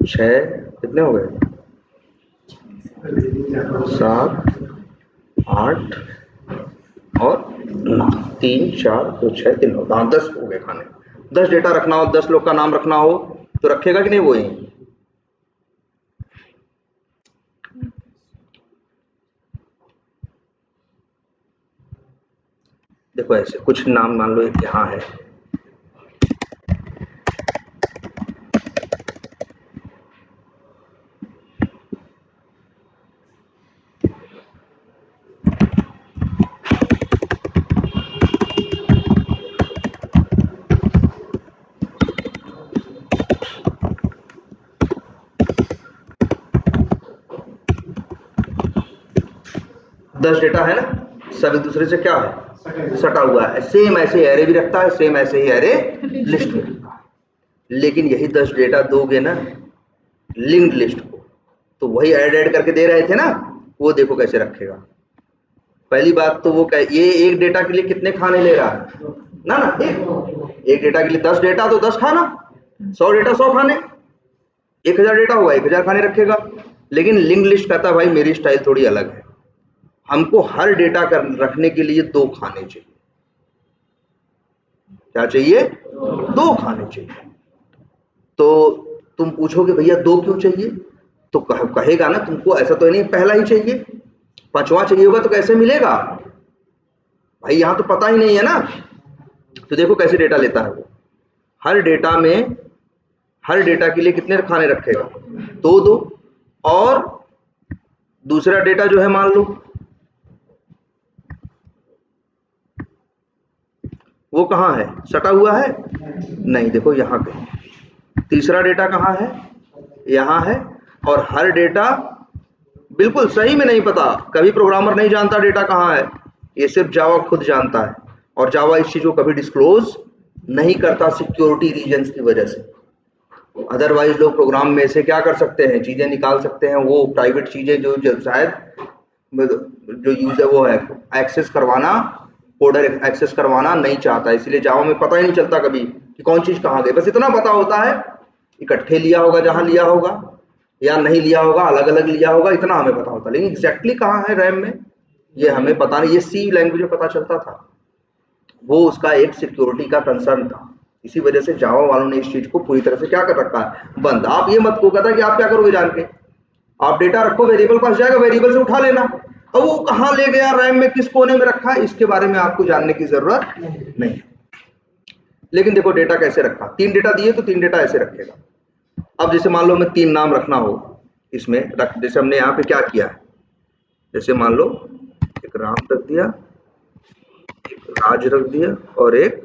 छह कितने हो गए? 7 8 और 9, 3 4 2 6 3 9, 10 हो गए खाने। 10 डेटा रखना हो, 10 लोग का नाम रखना हो तो रखेगा कि नहीं वो ही? देखो ऐसे कुछ नाम मान लो एक यहाँ है, दस डेटा है ना, सब एक दूसरे से क्या है, सटा हुआ है। सेम ऐसे एरे भी रखता है, सेम ऐसे ही एरे लिस्ट में रखता है। लेकिन यही 10 डेटा दोगे ना लिंक्ड लिस्ट को, तो वही ऐड करके दे रहे थे ना, वो देखो कैसे रखेगा। पहली बात तो वो ये एक डेटा के लिए कितने खाने ले रहा है ना, एक डेटा के लिए 10 डेटा तो 10 खाना, 100 डेटा 100 खाने, 1000 डेटा हुआ 1000 खाने रखेगा। लेकिन लिंक्ड लिस्ट कहता है भाई मेरी स्टाइल थोड़ी अलग है, हमको हर डेटा रखने के लिए 2 खाने चाहिए। क्या चाहिए? 2 खाने चाहिए। तो तुम पूछोगे भैया 2 क्यों चाहिए, तो कहेगा ना तुमको ऐसा तो नहीं पहला ही चाहिए, 5वां चाहिए होगा तो कैसे मिलेगा भाई, यहां तो पता ही नहीं है ना। तो देखो कैसे डेटा लेता है वो, हर डेटा के लिए कितने खाने रखेगा, 2 और दूसरा डेटा जो है मान लो वो कहाँ है, सटा हुआ है नहीं, देखो यहाँ पे तीसरा डेटा कहाँ है, यहाँ है। और हर डेटा बिल्कुल सही में नहीं पता, कभी प्रोग्रामर नहीं जानता डेटा कहाँ है, ये सिर्फ जावा खुद जानता है। और जावा इस चीज को कभी डिस्क्लोज नहीं करता सिक्योरिटी रीजंस की वजह से। अदरवाइज लोग प्रोग्राम में से क्या कर सकते हैं, चीजें निकाल सकते हैं, वो प्राइवेट चीजें जो शायद जो यूजर वो है एक्सेस करवाना, कोडर एक्सेस करवाना नहीं चाहता, इसलिए जावा में पता ही नहीं चलता कभी कि कौन चीज कहाँ गई। बस इतना पता होता है इकट्ठे लिया होगा जहां लिया होगा, या नहीं लिया होगा, अलग अलग लिया होगा, इतना हमें पता होता है। लेकिन एग्जैक्टली कहाँ है रैम में ये हमें पता नहीं। ये सी लैंग्वेज में पता चलता था, वो उसका एक सिक्योरिटी का कंसर्न था। इसी वजह से जावा वालों ने इस चीज को पूरी तरह से क्या कर रखा है, बंद। आप ये मत कहता कि आप क्या करोगे जान के, आप डेटा रखो, वेरिएबल पास जाएगा, वेरिएबल से उठा लेना, और वो कहाँ ले गया, रैम में किस कोने में रखा है, इसके बारे में आपको जानने की जरूरत नहीं। लेकिन देखो डेटा कैसे रखा, 3 डेटा दिए तो 3 डेटा ऐसे रखेगा। अब जैसे मान लो मैं 3 नाम रखना हो इसमें रख, जैसे हमने यहाँ पे क्या किया है, जैसे मान लो एक राम रख दिया, एक राज रख दिया और एक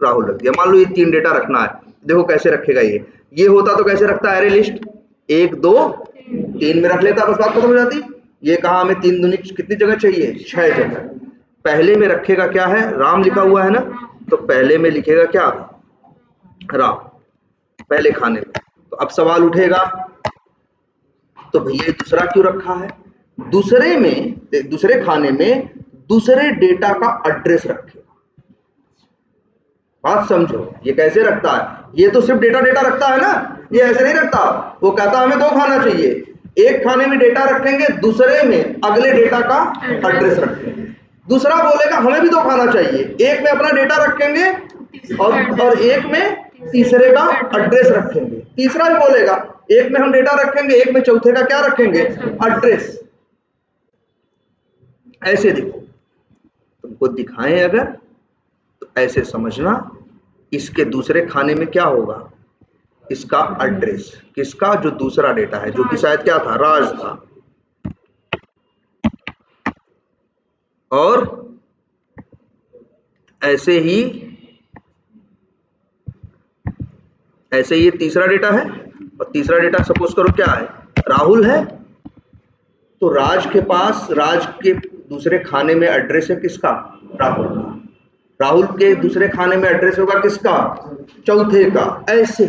राहुल रख दिया। मान लो ये 3 डेटा रखना है, देखो कैसे रखेगा। ये होता तो कैसे रखता है, एरे लिस्ट 1 2 3 में रख लेता, बस बात खत्म हो जाती। ये कहा हमें 3 दूनी कितनी जगह चाहिए, 6 जगह। पहले में रखेगा क्या है, राम लिखा हुआ है ना, तो पहले में लिखेगा क्या, राम, पहले खाने में। तो अब सवाल उठेगा तो भैया दूसरा क्यों रखा है, दूसरे में, दूसरे खाने में दूसरे डेटा का एड्रेस रखेगा। बात समझो, ये कैसे रखता है, ये तो सिर्फ डेटा रखता है ना, ये ऐसे नहीं रखता। वो कहता हमें 2 खाना चाहिए, एक खाने में डेटा रखेंगे, दूसरे में अगले डेटा का एड्रेस रखेंगे। दूसरा बोलेगा हमें भी 2 खाना चाहिए, एक में अपना डेटा रखेंगे और एक में तीसरे का एड्रेस रखेंगे। तीसरा भी बोलेगा एक में हम डेटा रखेंगे, एक में चौथे का क्या रखेंगे, एड्रेस। ऐसे देखो, तुमको दिखाएं अगर तो ऐसे समझना, इसके दूसरे खाने में क्या होगा, इसका एड्रेस, किसका, जो दूसरा डेटा है, जो कि शायद क्या था, राज था। और ऐसे ही ये तीसरा डेटा है, और तीसरा डेटा सपोज करो क्या है, राहुल है। तो राज के पास, राज के दूसरे खाने में एड्रेस है किसका, राहुल का। राहुल के दूसरे खाने में एड्रेस होगा किसका, चौथे का। ऐसे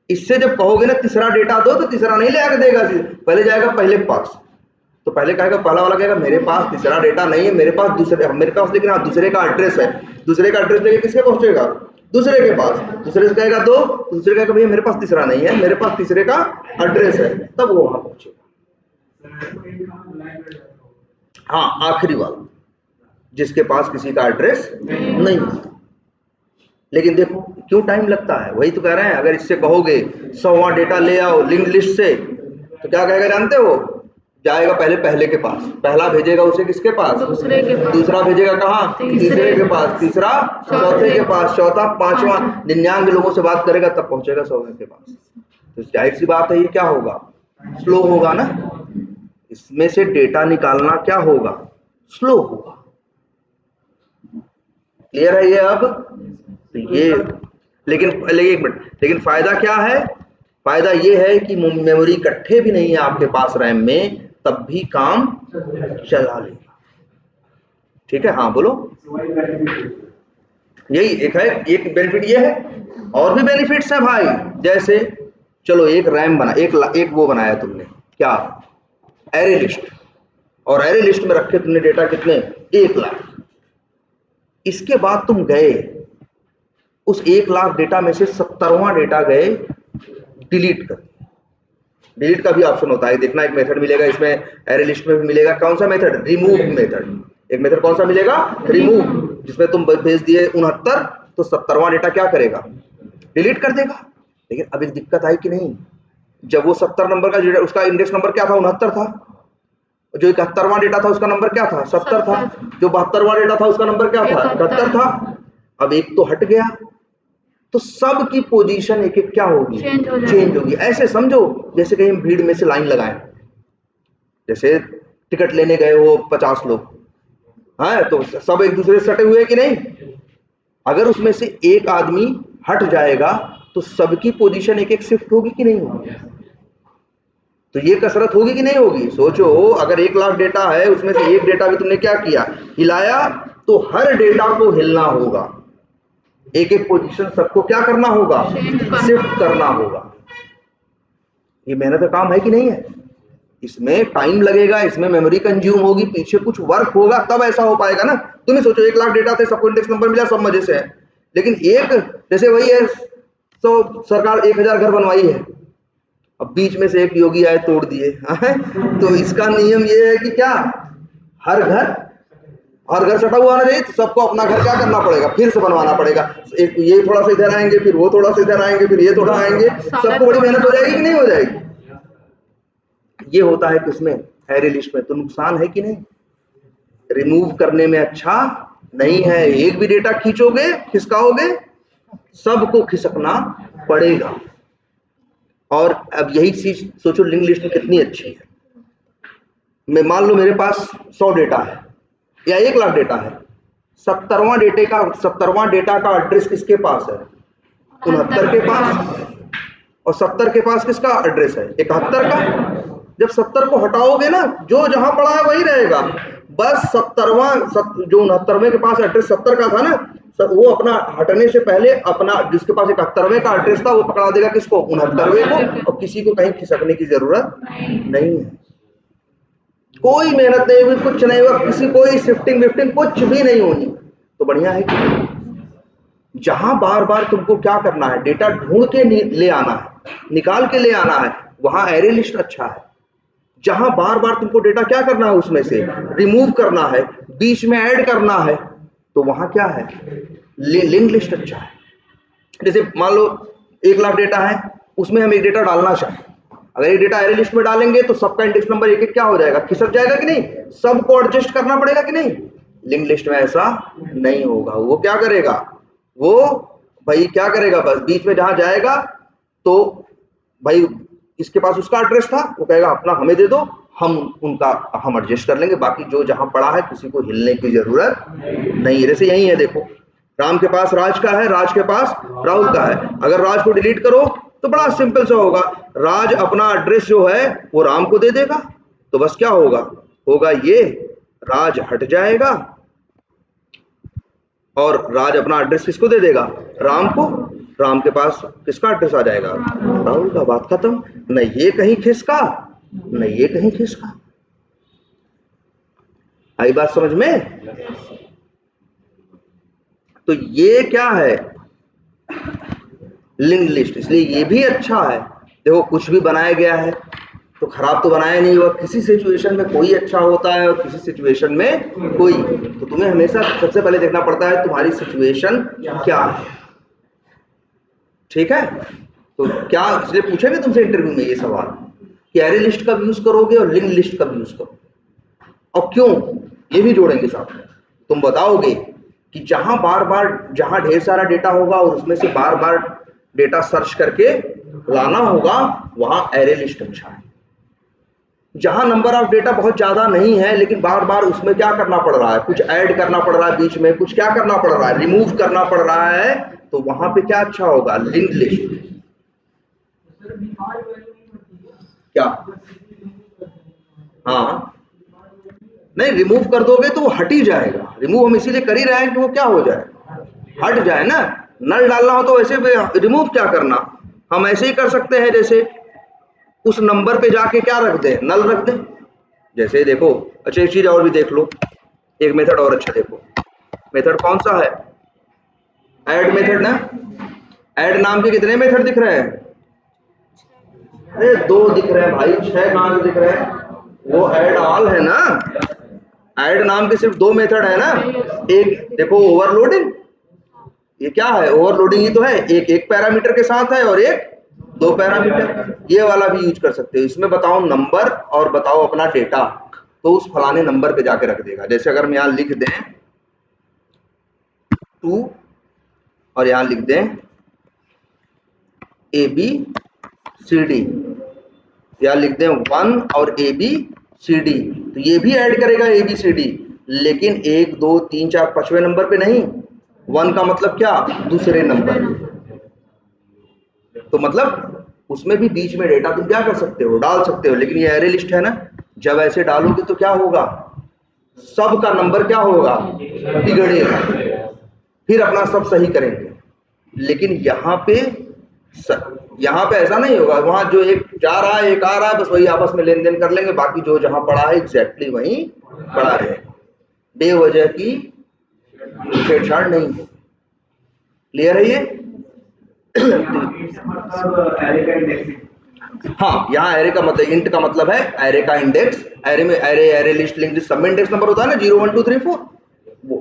इससे जब कहोगे ना तीसरा डेटा दो, तो तीसरा नहीं ले आके देगा, पहले जाएगा पहले के पास। तो पहले कहेगा, पहला वाला कहेगा मेरे पास तीसरा डेटा नहीं है, मेरे पास मेरे पास लेकिन हाँ दूसरे का एड्रेस है। दूसरे का एड्रेस लेके किसके पहुंचेगा, दूसरे के पास। दूसरे से कहेगा दो, दूसरे कहेगा भैया मेरे पास तीसरा नहीं है, मेरे पास तीसरे का एड्रेस है, तब वो वहां पहुंचेगा। हाँ आखिरी वाला, जिसके पास किसी का एड्रेस नहीं है। लेकिन देखो क्यों टाइम लगता है, वही तो कह रहे हैं। अगर इससे कहोगे 100वां डेटा ले आओ लिंक्ड लिस्ट से, तो क्या कहेगा जानते हो, जाएगा पहले के पास, पहला भेजेगा उसे किसके पास, दूसरे के पास। दूसरा भेजेगा कहाँ, तीसरे के पास, तीसरा चौथे के पास, चौथा पांचवा 99 लोगों से बात करेगा तब पहुंचेगा 100वें के पास। तो जाहिर सी बात है ये क्या होगा, स्लो होगा ना। इसमें से डेटा निकालना क्या होगा, स्लो होगा। क्लियर है ये अब। तो ये लेकिन एक मिनट, लेकिन फायदा क्या है, फायदा ये है कि मेमोरी इकट्ठे भी नहीं है आपके पास रैम में, तब भी काम चला लेगा। ठीक है, हाँ बोलो। यही एक है, एक बेनिफिट ये है। और भी बेनिफिट्स हैं भाई, जैसे चलो एक रैम बना, एक वो बनाया तुमने क्या, एरे लिस्ट, और एरे लिस्ट में रखे तुमने डेटा कितने, 1 लाख। इसके बाद तुम गए उस 1 लाख डेटा में से 70वां डेटा गए डिलीट कर। डिलीट का भी ऑप्शन होता है, देखना एक मेथड मिलेगा इसमें, एरे लिस्ट में भी मिलेगा। कौन सा मेथड, रिमूव मेथड। एक मेथड कौन सा मिलेगा, रिमूव, जिसमें तुम भेज दिए 69, तो 70वां डेटा क्या करेगा, डिलीट कर देगा। लेकिन अब एक दिक्कत आई कि नहीं, जब वो 70 नंबर का, उसका इंडेक्स नंबर क्या था, 69 था। जो 71वां डेटा था उसका नंबर क्या था, 70 था। जो 72वां डेटा था उसका नंबर क्या था, 71 था। अब एक तो हट गया, तो सब की पोजीशन एक एक क्या होगी, चेंज होगी। ऐसे समझो जैसे कहीं भीड़ में से लाइन लगाएं, जैसे टिकट लेने गए वो 50 लोग हैं, तो सब एक दूसरे से सटे हुए कि नहीं। अगर उसमें से एक आदमी हट जाएगा तो सबकी पोजीशन एक एक शिफ्ट होगी कि नहीं होगी। तो ये कसरत होगी कि नहीं होगी। सोचो अगर 1 लाख डेटा है, उसमें से एक डेटा भी तुमने क्या किया, हिलाया, तो हर डेटा को हिलना होगा, एक एक पोजीशन सबको क्या करना होगा, शिफ्ट करना होगा। ये मेहनत का काम है कि नहीं है। इसमें टाइम लगेगा, इसमें मेमोरी कंज्यूम होगी, पीछे कुछ वर्क होगा, तब ऐसा हो पाएगा ना। तुम ही सोचो 1 लाख डेटा थे, सबको इंडेक्स नंबर मिला, सब मजे से है। लेकिन एक जैसे वही है, तो सरकार 1000 घर बनवाई है, अब बीच में से एक योगी आए तोड़ दिए। तो इसका नियम ये है कि क्या, हर घर सटा हुआ ना रहे, तो सबको अपना घर क्या करना पड़ेगा, फिर से बनवाना पड़ेगा। एक ये थोड़ा सा इधर आएंगे, फिर वो थोड़ा सा इधर आएंगे, फिर ये थोड़ा आएंगे, सबको बड़ी मेहनत हो जाएगी कि नहीं हो जाएगी। ये होता है किसमें, एरे लिस्ट में। तो नुकसान है कि नहीं, रिमूव करने में अच्छा नहीं है। एक भी डेटा खींचोगे, खिसकाओगे, सबको खिसकना पड़ेगा। और अब यही चीज सोचो लिंक लिस्ट में कितनी अच्छी है। मैं मान लो मेरे पास 100 डेटा है या 1 लाख डेटा है, 70वां डेटा का एड्रेस किसके पास है, 69 के पास, और 70 के पास किसका एड्रेस है, 71 का। जब 70 को हटाओगे ना, जो जहां पड़ा है वही रहेगा, बस 70वां, जो 69वें के पास एड्रेस 70 का था ना, वो अपना हटने से पहले अपना जिसके पास 71वें का एड्रेस था वो पकड़ा देगा किसको, 69वें को, और किसी को कहीं खिसकने की जरूरत नहीं है। कोई मेहनत नहीं हुई, कुछ नहीं हुआ, किसी कोई शिफ्टिंग विफ्टिंग कुछ भी नहीं होनी। तो बढ़िया है कि जहां बार बार तुमको क्या करना है, डेटा ढूंढ के ले आना है, निकाल के ले आना है, वहां एरे लिस्ट अच्छा है। जहां बार बार तुमको डेटा क्या करना है, उसमें से रिमूव करना है, बीच में ऐड करना है, तो वहां क्या है, लिंक लिस्ट अच्छा है। जैसे मान लो 1 लाख डेटा है, उसमें हम एक डेटा डालना चाहें, अगर एक डेटा एरे लिस्ट में डालेंगे तो सबका इंडेक्स नंबर एक एक क्या हो जाएगा, खिसक जाएगा कि नहीं, सबको एडजस्ट करना पड़ेगा कि नहीं। लिंक लिस्ट में ऐसा नहीं होगा। वो क्या करेगा, वो भाई क्या करेगा, बस बीच में जहां जाएगा तो भाई इसके पास उसका एड्रेस था, वो कहेगा अपना हमें दे दो, हम एडजस्ट कर लेंगे, बाकी जो जहां पड़ा है किसी को हिलने की जरूरत नहीं। जैसे यही है, देखो राम के पास राज का है, राज के पास राहुल का है। अगर राज को डिलीट करो तो बड़ा सिंपल सा होगा, राज अपना एड्रेस जो है वो राम को दे देगा, तो बस क्या होगा ये, राज हट जाएगा और राज अपना एड्रेस किसको दे देगा, राम को। राम के पास किसका एड्रेस आ जाएगा, राहुल का। बात खत्म। न ये कहीं खिसका न ये कहीं खिसका। आई बात समझ में? तो ये क्या है, लिंक्ड लिस्ट। इसलिए ये भी अच्छा है। देखो कुछ भी बनाया गया है तो खराब तो बनाया नहीं हुआ। किसी सिचुएशन में कोई अच्छा होता है और किसी सिचुएशन में कोई। तो तुम्हें हमेशा सबसे पहले देखना पड़ता है तुम्हारी सिचुएशन क्या है। ठीक है? तो क्या इसलिए पूछेंगे तुमसे इंटरव्यू में ये सवाल कि एरे लिस्ट कब यूज करोगे और लिंक्ड लिस्ट कब यूज करोगे और क्यों, ये भी जोड़ेंगे साथ में। तुम बताओगे कि जहां ढेर सारा डेटा होगा और उसमें से बार बार डेटा सर्च करके लाना होगा, वहां एरे लिस्ट अच्छा है। जहां नंबर ऑफ डेटा बहुत ज्यादा नहीं है लेकिन बार बार उसमें क्या करना पड़ रहा है, कुछ ऐड करना पड़ रहा है, बीच में कुछ क्या करना पड़ रहा है, रिमूव करना पड़ रहा है, तो वहां पे क्या अच्छा होगा, लिंक्ड लिस्ट। क्या? हाँ नहीं, रिमूव कर दोगे तो वो हट ही जाएगा। रिमूव हम इसीलिए कर ही रहे हैं कि वो क्या हो जाए, हट जाए ना। नल डालना हो तो वैसे रिमूव क्या करना, हम ऐसे ही कर सकते हैं, जैसे उस नंबर पे जाके क्या रख दें, नल रख दें। जैसे देखो, अच्छा एक चीज और भी देख लो, एक मेथड और अच्छा देखो, मेथड कौन सा है, ऐड मेथड ना। ऐड नाम के कितने मेथड दिख रहे हैं, अरे 2 दिख रहे हैं भाई, 6 कहां से दिख रहे हैं, वो ऐड ऑल है ना। ऐड नाम के सिर्फ 2 मेथड है ना। एक देखो ओवरलोडिंग, ये क्या है, ओवरलोडिंग ही तो है, एक पैरामीटर के साथ है और एक 2 पैरामीटर। ये वाला भी यूज कर सकते हो। इसमें बताओ नंबर और बताओ अपना डेटा, तो उस फलाने नंबर पे जाके रख देगा। जैसे अगर हम यहां लिख दें 2 और यहां लिख दें ABCD, या लिख दें 1 और ABCD, तो ये भी ऐड करेगा ABCD, लेकिन 1 2 3 4 5वें नंबर पे नहीं। 1 का मतलब क्या, दूसरे नंबर। तो मतलब उसमें भी बीच में डेटा तुम क्या कर सकते हो, डाल सकते हो, लेकिन ये एरे लिस्ट है ना। जब ऐसे डालोगे तो क्या होगा, सब का नंबर क्या होगा, बिगड़ेगा, फिर अपना सब सही करेंगे। लेकिन यहाँ पे ऐसा नहीं होगा, वहां जो एक जा रहा है एक आ रहा है, बस वही आपस में लेन देन कर लेंगे, बाकी जो जहां पड़ा है एग्जैक्टली वहीं पड़ा रहे, बेवजह की छेड़छाड़ नहीं हो। क्लियर है ये? हाँ, यहाँ एरे का मतलब, इंट का मतलब है एरे का इंडेक्स। एरे में एरे लिस्ट लिंक लिस्ट सब में इंडेक्स नंबर होता है ना, 0 1 2 3 4, वो।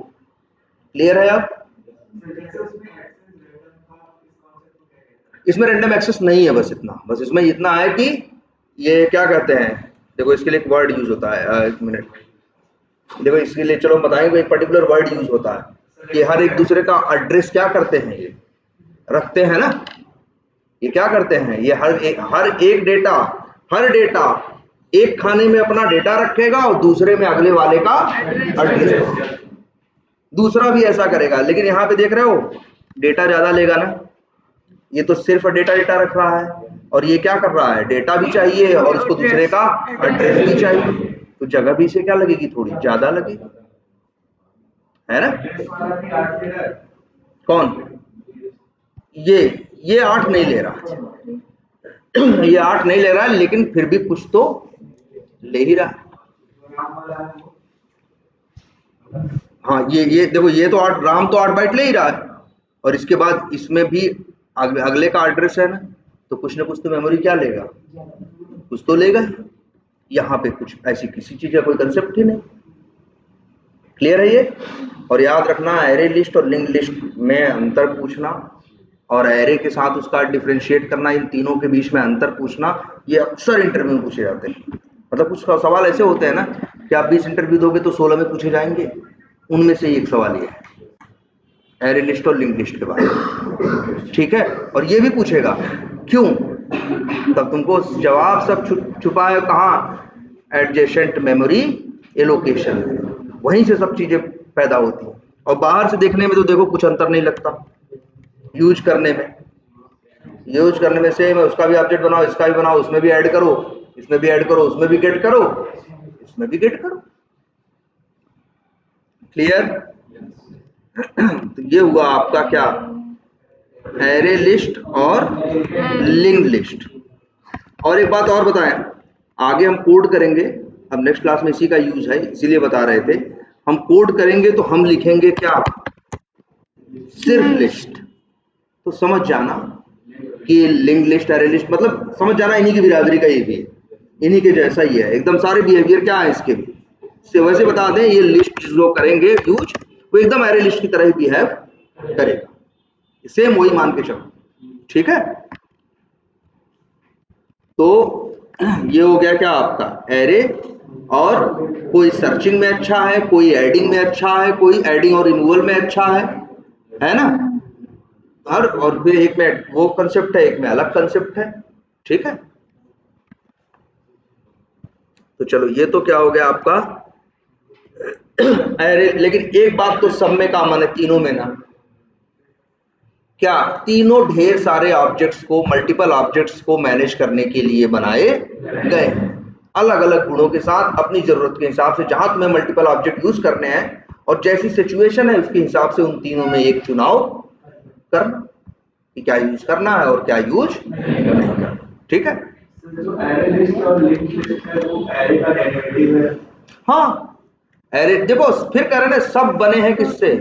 क्लियर है आप? इसमें रैंडम एक्सेस नहीं है, बस इतना, बस इसमें इतना है कि ये क्या कहते हैं, देखो इसके लिए एक वर्ड यूज होता है, एक मिनट, देखो इसके लिए चलो बताएंगे, एक पर्टिकुलर वर्ड यूज होता है कि हर एक दूसरे का एड्रेस क्या करते हैं, ये रखते हैं ना। ये क्या करते हैं, ये हर डेटा एक खाने में अपना डेटा रखेगा और दूसरे में अगले वाले का एड्रेस। दूसरा भी ऐसा करेगा, लेकिन यहाँ पे देख रहे हो डेटा ज्यादा लेगा ना। ये तो सिर्फ डेटा रख रहा है, और ये क्या कर रहा है, डेटा भी चाहिए और उसको दूसरे का एड्रेस भी चाहिए, तो जगह भी इसे क्या लगेगी, थोड़ी ज्यादा लगेगी, है ना। कौन, ये 8 नहीं ले रहा ये 8 नहीं ले रहा है, लेकिन फिर भी कुछ तो ले ही रहा है। हाँ, ये देखो, ये तो 8, राम तो 8 बाइट ले ही रहा है, और इसके बाद इसमें भी अगले का एड्रेस है ना, तो कुछ ना कुछ तो मेमोरी क्या लेगा, कुछ तो लेगा। यहाँ पे कुछ ऐसी किसी चीज का कोई कंसेप्ट ही नहीं। क्लियर है ये? और याद रखना, एरे लिस्ट और लिंक्ड लिस्ट में अंतर पूछना और एरे के साथ उसका डिफरेंशिएट करना, इन तीनों के बीच में अंतर पूछना, ये अक्सर इंटरव्यू में पूछे जाते हैं। मतलब कुछ सवाल ऐसे होते हैं ना कि आप 20 इंटरव्यू दोगे तो 16 में पूछे जाएंगे, उनमें से एक सवाल ये है एरे लिस्ट और लिंक्ड लिस्ट के बारे में। ठीक है? और ये भी पूछेगा क्यों? तब तुमको जवाब सब छुपा है कहाँ? एडजेसेंट मेमोरी एलोकेशन, वहीं से सब चीजें पैदा होती हैं। और बाहर से देखने में तो देखो कुछ अंतर नहीं लगता, यूज करने में सेम है। उसका भी ऑब्जेक्ट बनाओ, इसका भी बनाओ, उसमें भी ऐड करो, इसमें भी ऐड करो, उसमें भी गेट करो, इसमें भी गेट करो। क्लियर? तो ये हुआ आपका क्या, एरे लिस्ट और लिंक्ड लिस्ट। और एक बात और बताएं, आगे हम कोड करेंगे, अब नेक्स्ट क्लास में इसी का यूज है, इसीलिए बता रहे थे। हम कोड करेंगे तो हम लिखेंगे क्या, सिर्फ लिस्ट। तो समझ जाना कि लिंक्ड लिस्ट, एरे लिस्ट, मतलब समझ जाना इन्हीं की बिरादरी का ये भी है, इन्हीं के जैसा ही है एकदम, सारे बिहेवियर क्या है इसके भी। वैसे बता दें, ये लिस्ट जो करेंगे यूज, वो एकदम एरे लिस्ट की तरह ही बिहेव करेगा, सेम वही मान के चलो। ठीक है? तो ये हो गया क्या आपका एरे। और कोई सर्चिंग में अच्छा है, कोई एडिंग में अच्छा है, कोई एडिंग और रिमूवल में अच्छा है ना? हर और फिर एक में वो कंसेप्ट है, एक में अलग कंसेप्ट है। ठीक है? तो चलो ये तो क्या हो गया आपका एरे। लेकिन एक बात तो सब में कॉमन है, तीनों में ना, क्या तीनों ढेर सारे ऑब्जेक्ट्स को, मल्टीपल ऑब्जेक्ट्स को मैनेज करने के लिए बनाए गए, अलग अलग गुणों के साथ, अपनी जरूरत के हिसाब से, जहां तुम्हें मल्टीपल ऑब्जेक्ट यूज करने हैं और जैसी सिचुएशन है उसके हिसाब से उन तीनों में एक चुनाव करना कि क्या यूज करना है और क्या यूज नहीं करना। ठीक है? जो एरे लिस्ट और लिंक्ड लिस्ट है वो एरे का डेरिवेटिव है। हाँ, एरे देखो फिर कह रहे हैं सब बने हैं किससे,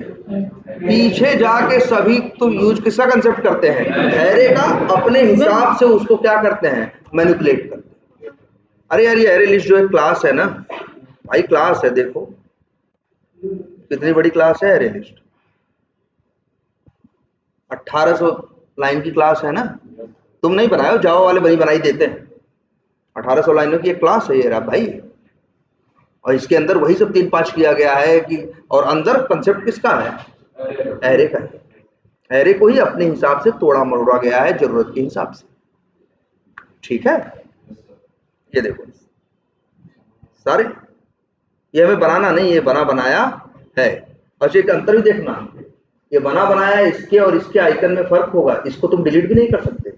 पीछे जाके सभी तुम यूज किसका कंसेप्ट करते हैं, एरे का। अपने हिसाब से उसको क्या करते हैं, मैनिपुलेट करते हैं। अरे यार, ये एरे लिस्ट जो है क्लास है ना भाई, क्लास है। देखो कितनी बड़ी क्लास है एरे लिस्ट, 1800 लाइन की क्लास है ना। तुम नहीं बनाए हो, जावा वाले बनी बनाई देते हैं। 1800 लाइनों की एक क्लास है ये भाई, और इसके अंदर वही सब 3-5 किया गया है कि, और अंदर कंसेप्ट किसका है, एरे का है। एरे को ही अपने हिसाब से तोड़ा मरोड़ा गया है, जरूरत के हिसाब से। ठीक है? ये देखो सारे, ये हमें बनाना नहीं, ये बना बनाया है। और एक अंतर भी देखना, ये बना बनाया है, इसके और इसके आइकन में फर्क होगा, इसको तुम डिलीट भी नहीं कर सकते।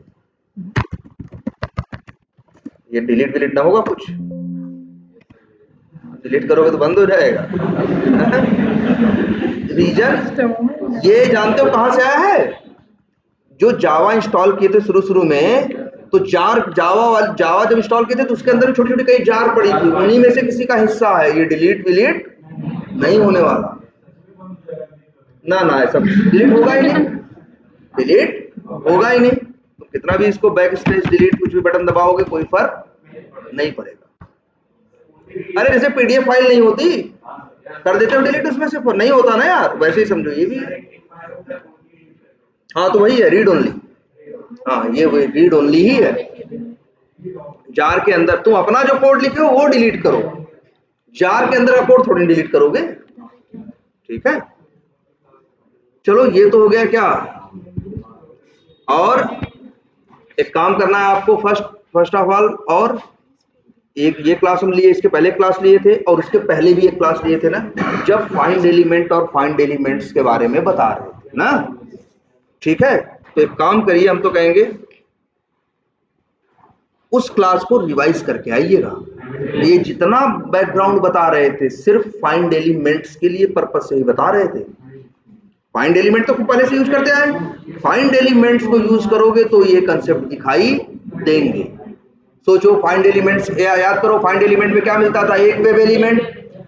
ये डिलीट विलीट ना होगा कुछ, डिलीट करोगे तो बंद हो जाएगा। रीजन ये जानते हो कहां से आया है, जो जावा इंस्टॉल किए थे शुरू में, तो जावा जब इंस्टॉल किए थे तो उसके अंदर छोटी छोटी कई जार पड़ी थी, उन्हीं में से किसी का हिस्सा है ये। डिलीट विलीट नहीं होने वाला ना, ऐसा डिलीट होगा ही नहीं, डिलीट होगा ही नहीं। तो कितना भी इसको बैक स्पेस डिलीट कुछ भी बटन दबाओगे कोई फर्क नहीं पड़ेगा। अरे जैसे पीडीएफ फाइल नहीं होती, कर देते हो डिलीट, उसमें से नहीं होता ना यार, वैसे ही समझो ये भी। हाँ तो वही है, रीड ओनली। हाँ ये वही रीड ओनली ही है। जार के अंदर तुम अपना जो कोड लिखे हो वो डिलीट करो, जार के अंदर का कोड थोड़ी डिलीट करोगे। ठीक है? चलो ये तो हो गया क्या। और एक काम करना है आपको, फर्स्ट ऑफ ऑल, और एक ये क्लास हम लिए, इसके पहले क्लास लिए थे और उसके पहले भी एक क्लास लिए थे ना, जब फाइंड एलिमेंट और फाइंड एलिमेंट्स के बारे में बता रहे थे ना। ठीक है? तो एक काम करिए, हम तो कहेंगे उस क्लास को रिवाइज करके आइएगा। ये जितना बैकग्राउंड बता रहे थे सिर्फ फाइंड एलिमेंट्स के लिए पर्पस से ही बता रहे थे। फाइंड एलिमेंट तो पहले से यूज करते आए, फाइंड एलिमेंट्स को यूज करोगे तो ये कंसेप्ट दिखाई देंगे। सोचो फाइंड एलिमेंट्स, याद करो फाइंड एलिमेंट में क्या मिलता था, एक वेब एलिमेंट,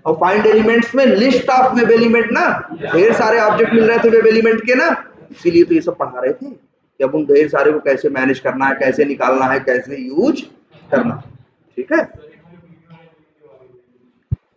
और फाइंड एलिमेंट्स में लिस्ट ऑफ वेब एलिमेंट ना, ढेर सारे ऑब्जेक्ट मिल रहे थे वेब एलिमेंट के ना, इसीलिए तो ये सब पढ़ा रहे थे कि अब उन ढेर सारे को कैसे मैनेज करना है, कैसे निकालना है, कैसे यूज करना। ठीक है?